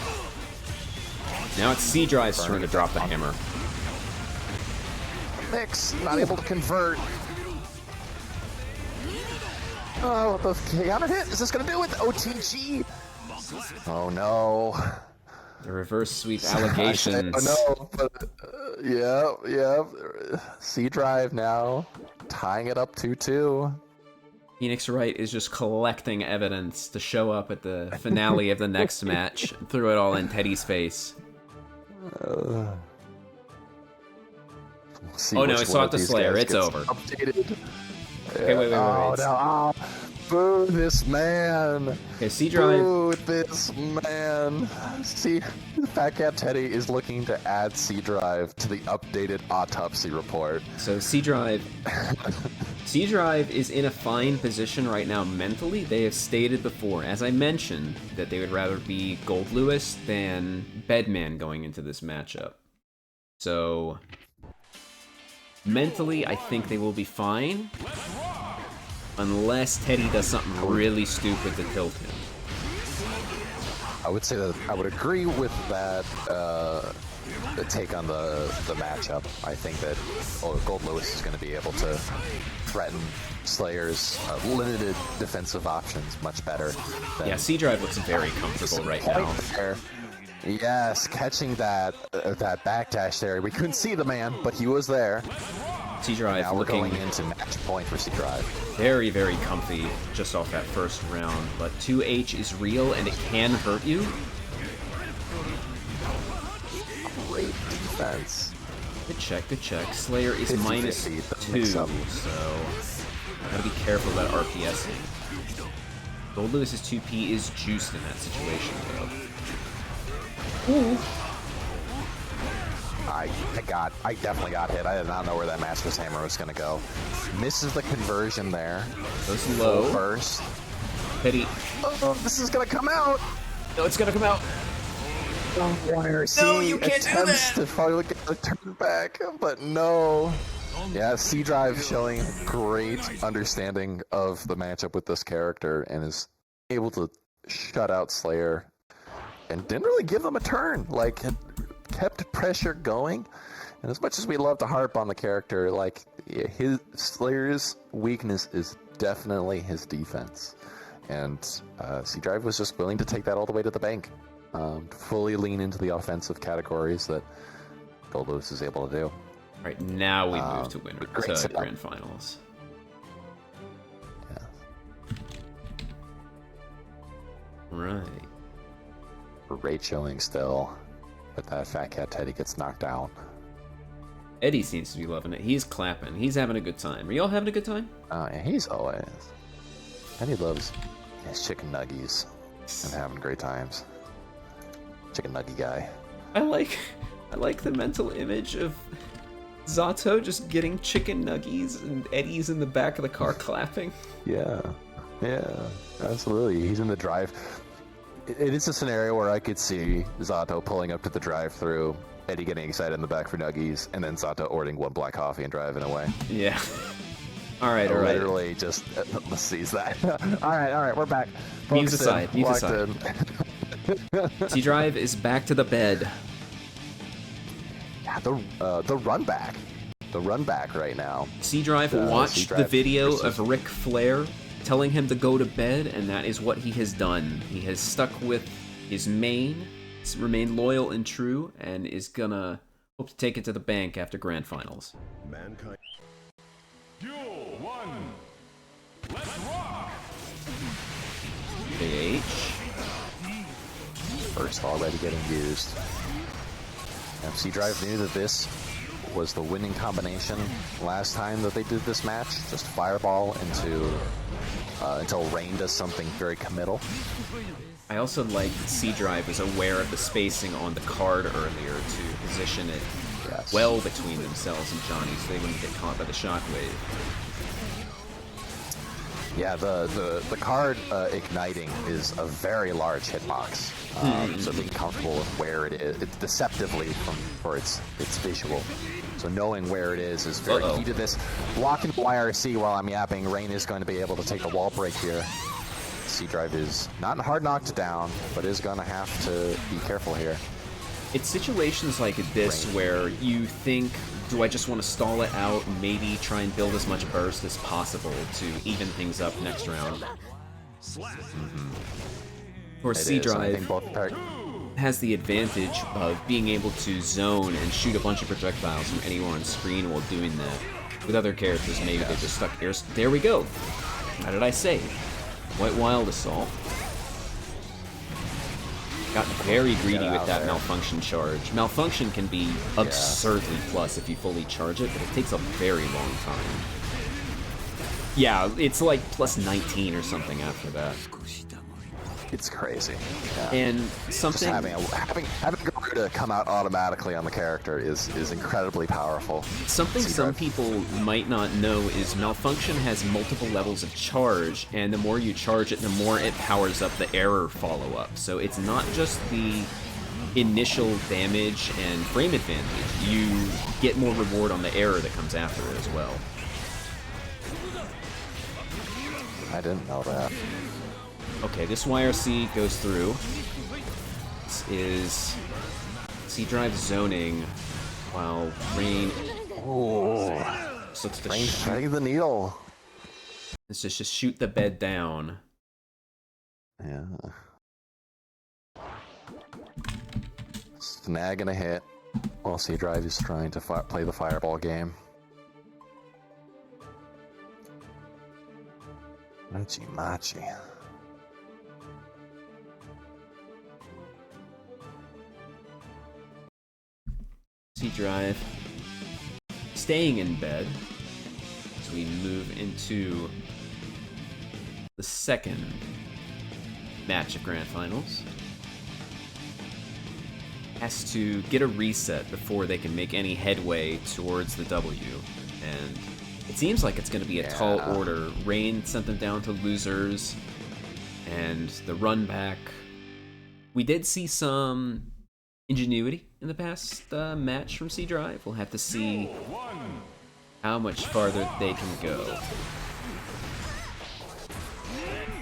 Now it's C Drive's turn to drop the hammer. Mix, not able to convert. Oh, the counter hit. Is this going to do it? OTG. Oh, no. The reverse sweep allegations. Oh, no. But, yeah. C Drive now tying it up 2-2. Phoenix Wright is just collecting evidence to show up at the finale of the next match and threw it all in Teddy's face. We'll oh no, he saw it to Slayer. It's over. Updated. Okay, wait. Oh, no. Oh, boo this man. Okay, C Drive. Boo this man. See, Fatcatteddy is looking to add C Drive to the updated autopsy report. So C Drive is in a fine position right now mentally. They have stated before, as I mentioned, that they would rather be Gold Lewis than Bedman going into this matchup. So mentally, I think they will be fine. Unless Teddy does something really stupid to tilt him. I would say that I would agree with that the take on the matchup. I think that Gold Lewis is going to be able to threaten Slayer's limited defensive options much better. Yeah, C Drive looks very comfortable right now. There. Yes, catching that backdash there. We couldn't see the man, but he was there. C Drive now we're looking going into match point for C Drive. Very, very comfy just off that first round, but 2H is real and it can hurt you. Great defense. Good check. Slayer is minus 2, so gotta be careful about RPSing. Gold Lewis's 2P is juiced in that situation, though. Ooh. I definitely got hit. I did not know where that Master's Hammer was gonna go. Misses the conversion there. Goes low. First. Teddy. Oh, this is gonna come out. No, it's gonna come out. No, you can't do that. To finally get the turn back, but no. Yeah, C Drive showing great understanding of the matchup with this character and is able to shut out Slayer and didn't really give them a turn. Like, kept pressure going. And as much as we love to harp on the character, like, his Slayer's weakness is definitely his defense. And C Drive was just willing to take that all the way to the bank. Fully lean into the offensive categories that Gold Lewis is able to do. Right, now we move to Grand Finals. Yeah. Right. Great showing still, but that Fatcatteddy gets knocked out. Eddie seems to be loving it. He's clapping. He's having a good time. Are y'all having a good time? Yeah, he's always. Eddie loves his chicken nuggies and having great times. Chicken nugget guy. I like the mental image of Zato just getting chicken nuggies and Eddie's in the back of the car clapping. Yeah, absolutely. He's in the drive. It is a scenario where I could see Zato pulling up to the drive-thru, Eddie getting excited in the back for nuggies, and then Zato ordering one black coffee and driving away. Yeah. all right. Literally just sees that. all right, we're back. Memes aside. C-Drive is back to the bed. Yeah, the run back. The run back right now. C-Drive watched the video of Ric Flair telling him to go to bed, and that is what he has done. He has stuck with his main, remained loyal and true, and is gonna hope to take it to the bank after Grand Finals. Mankind. Duel 1. Let's rock. AH. First already getting used. MC Drive knew that this was the winning combination last time that they did this match. Just fireball until Rain does something very committal. I also like that C-Drive was aware of the spacing on the card earlier to position it well between themselves and Johnny so they wouldn't get caught by the shockwave. Yeah, the card igniting is a very large hitbox, so being comfortable with where it is, it's deceptively for its visual. So knowing where it is very key to this. Blocking the YRC while I'm yapping, Rain is going to be able to take the wall break here. C-Drive is not hard knocked down, but is going to have to be careful here. It's situations like this where you think, do I just want to stall it out and maybe try and build as much burst as possible to even things up next round? Or C-Drive has the advantage of being able to zone and shoot a bunch of projectiles from anywhere on screen while doing that. With other characters, maybe they're just stuck here. There we go! How did I say? White Wild Assault. Got very greedy with that Malfunction charge. Malfunction can be absurdly plus if you fully charge it, but it takes a very long time. Yeah, it's like plus 19 or something after that. It's crazy. Yeah. And something... Just having Goku to come out automatically on the character is incredibly powerful. Something some people might not know is Malfunction has multiple levels of charge, and the more you charge it, the more it powers up the error follow-up. So it's not just the initial damage and frame advantage. You get more reward on the error that comes after it as well. I didn't know that. Okay, this YRC goes through. This is C-Drive zoning while Rain... Oh, so it's Rain threading the needle. Let's just shoot the bed down. Yeah. Snagging a hit while C-Drive is trying to play the fireball game. Machi. C-Drive staying in bed as we move into the second match of Grand Finals. Has to get a reset before they can make any headway towards the W, and it seems like it's going to be a tall order. Rain sent them down to losers, and the run back. We did see some ingenuity in the past match from C-Drive. We'll have to see how much farther they can go.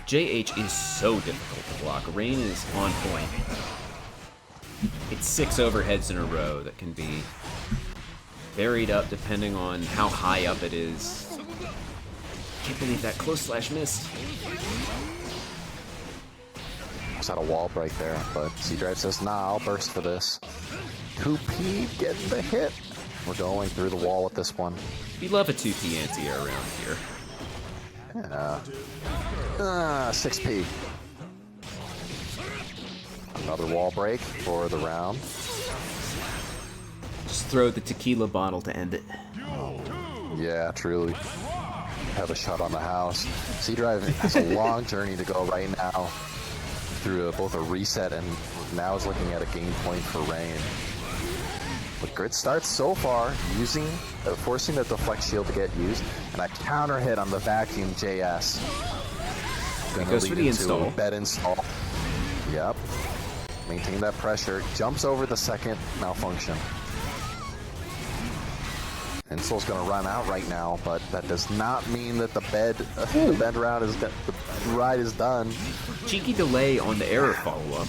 JH is so difficult to block. Rain is on point. It's 6 overheads in a row that can be buried up depending on how high up it is. Can't believe that close slash missed. Just had a wall break there, but C-Drive says, nah, I'll burst for this. 2P getting the hit. We're going through the wall with this one. We love a 2P anti-air around here. Yeah. 6P. Another wall break for the round. Just throw the tequila bottle to end it. Yeah, truly. Have a shot on the house. C-Drive has a long journey to go right now through both a reset and now is looking at a game point for Rain. But great start so far, forcing the deflect shield to get used, and a counter hit on the vacuum JS. Goes for the install. Bed install. Yep. Maintain that pressure. Jumps over the second malfunction. Install's going to run out right now, but that does not mean that the bed ride is done. Cheeky delay on the error follow-up.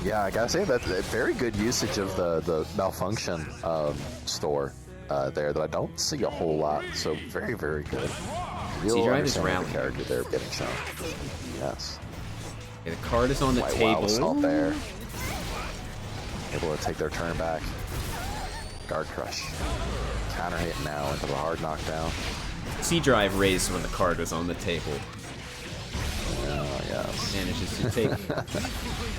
Yeah, I gotta say that's a very good usage of the malfunction store there that I don't see a whole lot. So very, very good. C-Drive is rallying. Character there getting shown. Yes. Okay, the card is on the table. Wild Assault there. Able to take their turn back. Guard crush. Counter hit now into the hard knockdown. C-Drive raised when the card was on the table. Oh, yes. Manages to take.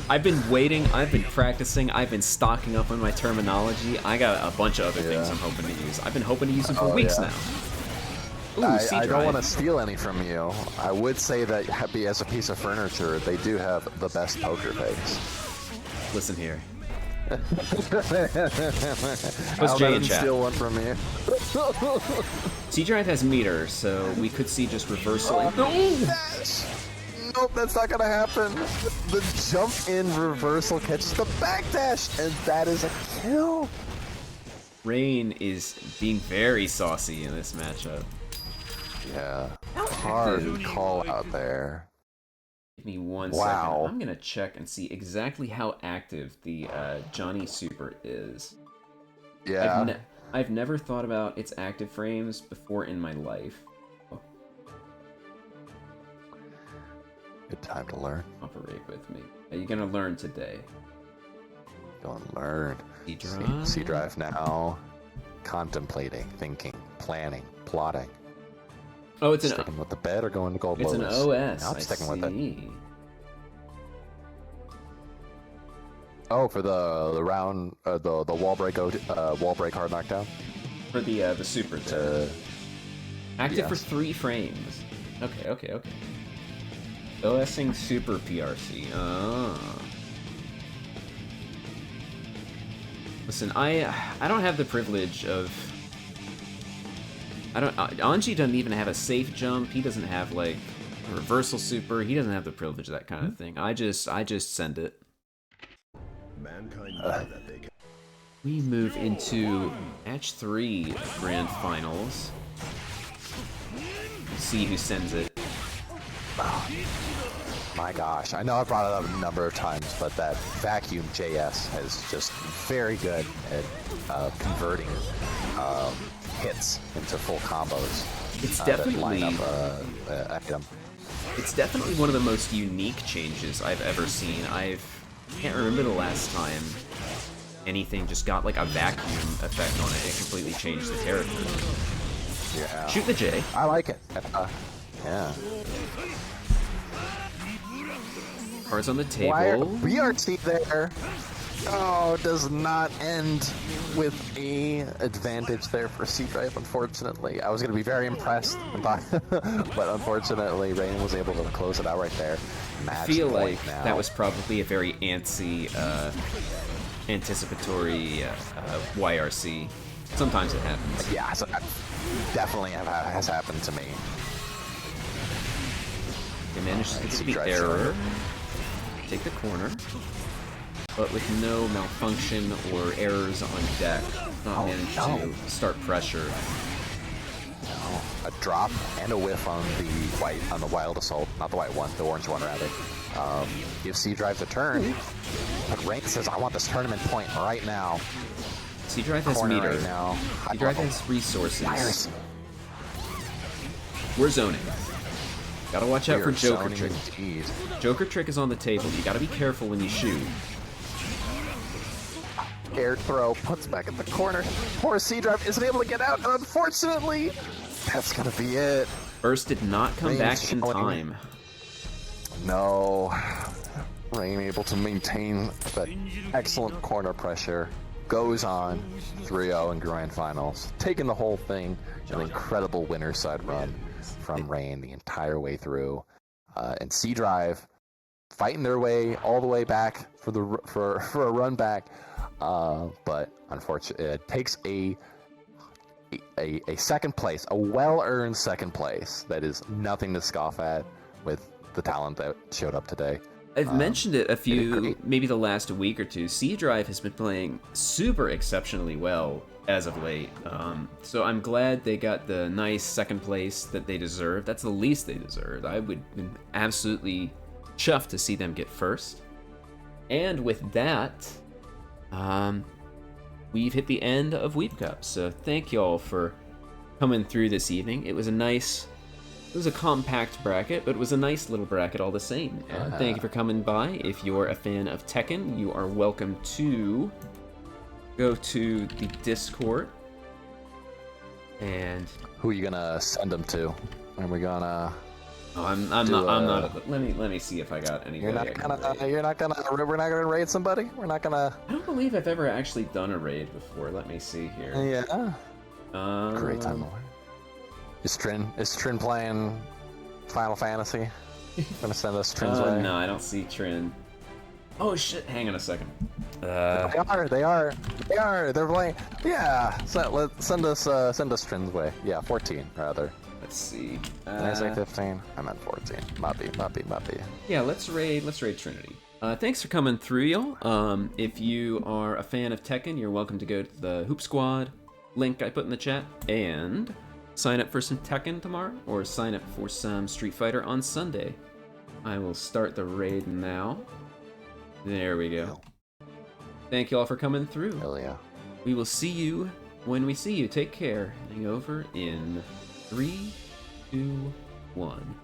I've been waiting, I've been practicing, I've been stocking up on my terminology. I got a bunch of other things I'm hoping to use. I've been hoping to use them for weeks now. Ooh, I don't want to steal any from you. I would say that as a piece of furniture, they do have the best poker face. Listen here. I'll let him steal one from you. C-Drive has meter, so we could see just reversal. Nope, that's not gonna happen. The jump in reversal catches the backdash, and that is a kill. Rain is being very saucy in this matchup. Yeah, hard call out there. Give me 1 Wow. second. I'm gonna check and see exactly how active the Johnny Super is. Yeah. I've never thought about its active frames before in my life. Oh, Good time to learn. operate with me. Are you gonna learn today? Go and learn. C-Drive? C-Drive now. Contemplating, thinking, planning, plotting. Oh, it's an Sticking with the bed or going to gold it's an Lotus? OS. No, I'm I sticking with it. see. Oh, for the round, the wall break hard knockdown. For the super there. Active for yes. 3 frames. Okay. OSing super PRC. Listen, I don't have the privilege of. Anji doesn't even have a safe jump. He doesn't have like a reversal super. He doesn't have the privilege of that kind of thing. I just send it. Mankind know that they can. We move into match 3 grand finals. See who sends it. My gosh, I know I brought it up a number of times, but that vacuum JS is just very good at converting hits into full combos. It's that definitely line up item. It's definitely one of the most unique changes I've ever seen. I can't remember the last time anything just got like a vacuum effect on it. It completely changed the character. Yeah. Shoot the J. I like it. Yeah. Cards on the Wire table. BRT there. Oh, does not end with a advantage there for C-Drive, unfortunately. I was going to be very impressed, but unfortunately, Rain was able to close it out right there. Match I feel point like now. that was probably a very antsy, anticipatory YRC. Sometimes it happens. Yeah, so that definitely has happened to me. They managed to get the C-Drive error. Take the corner. But with no malfunction or errors on deck, not managed to start pressure. No, a drop and a whiff on the wild assault, not the white one, the orange one rather. Gives C-Drive the turn. But Rain says, "I want this tournament point right now." C-Drive has Corner meter. right now. C-Drive has resources. Wires. We're zoning. Gotta watch out We for are Joker zoning Trick. indeed. Joker Trick is on the table. You gotta be careful when you shoot. Air throw puts back at the corner. Poor C-Drive isn't able to get out, and unfortunately, that's gonna be it. Burst did not come Rain back is in showing. time. No. Rain able to maintain that excellent corner pressure. Goes on 3-0 in grand finals. Taking the whole thing. An incredible winner's side run from Rain the entire way through. And C-Drive fighting their way all the way back for a run back. But unfortunately, it takes a second place, a well-earned second place. That is nothing to scoff at with the talent that showed up today. I've mentioned it a did few, great. maybe the last week or two. C-Drive has been playing super exceptionally well as of late. So I'm glad they got the nice second place that they deserve. That's the least they deserved. I would be absolutely chuffed to see them get first. And with that, we've hit the end of Weebcup. So thank y'all for coming through this evening. It was a compact bracket, but it was a nice little bracket all the same. Thank you for coming by. If you're a fan of Tekken, you are welcome to go to the Discord. And Who are you gonna send them to? Are we gonna? I'm not. Let me see if I got anybody. We're not gonna raid somebody. We're not gonna. I don't believe I've ever actually done a raid before. Let me see here. Yeah. Great time to learn. Is Trin playing Final Fantasy? Gonna send us Trin's way? No, I don't see Trin. Oh shit! Hang on a second. They are. They're playing. Yeah. Send us Trin's way. Yeah, 14 rather. Let's see. Did I say 15? I meant 14. Might be. Yeah, let's raid Trinity. Thanks for coming through, y'all. If you are a fan of Tekken, you're welcome to go to the Hoop Squad link I put in the chat and sign up for some Tekken tomorrow, or sign up for some Street Fighter on Sunday. I will start the raid now. There we go. Thank you all for coming through. Hell yeah. We will see you when we see you. Take care. Heading over in 3, 2, 1.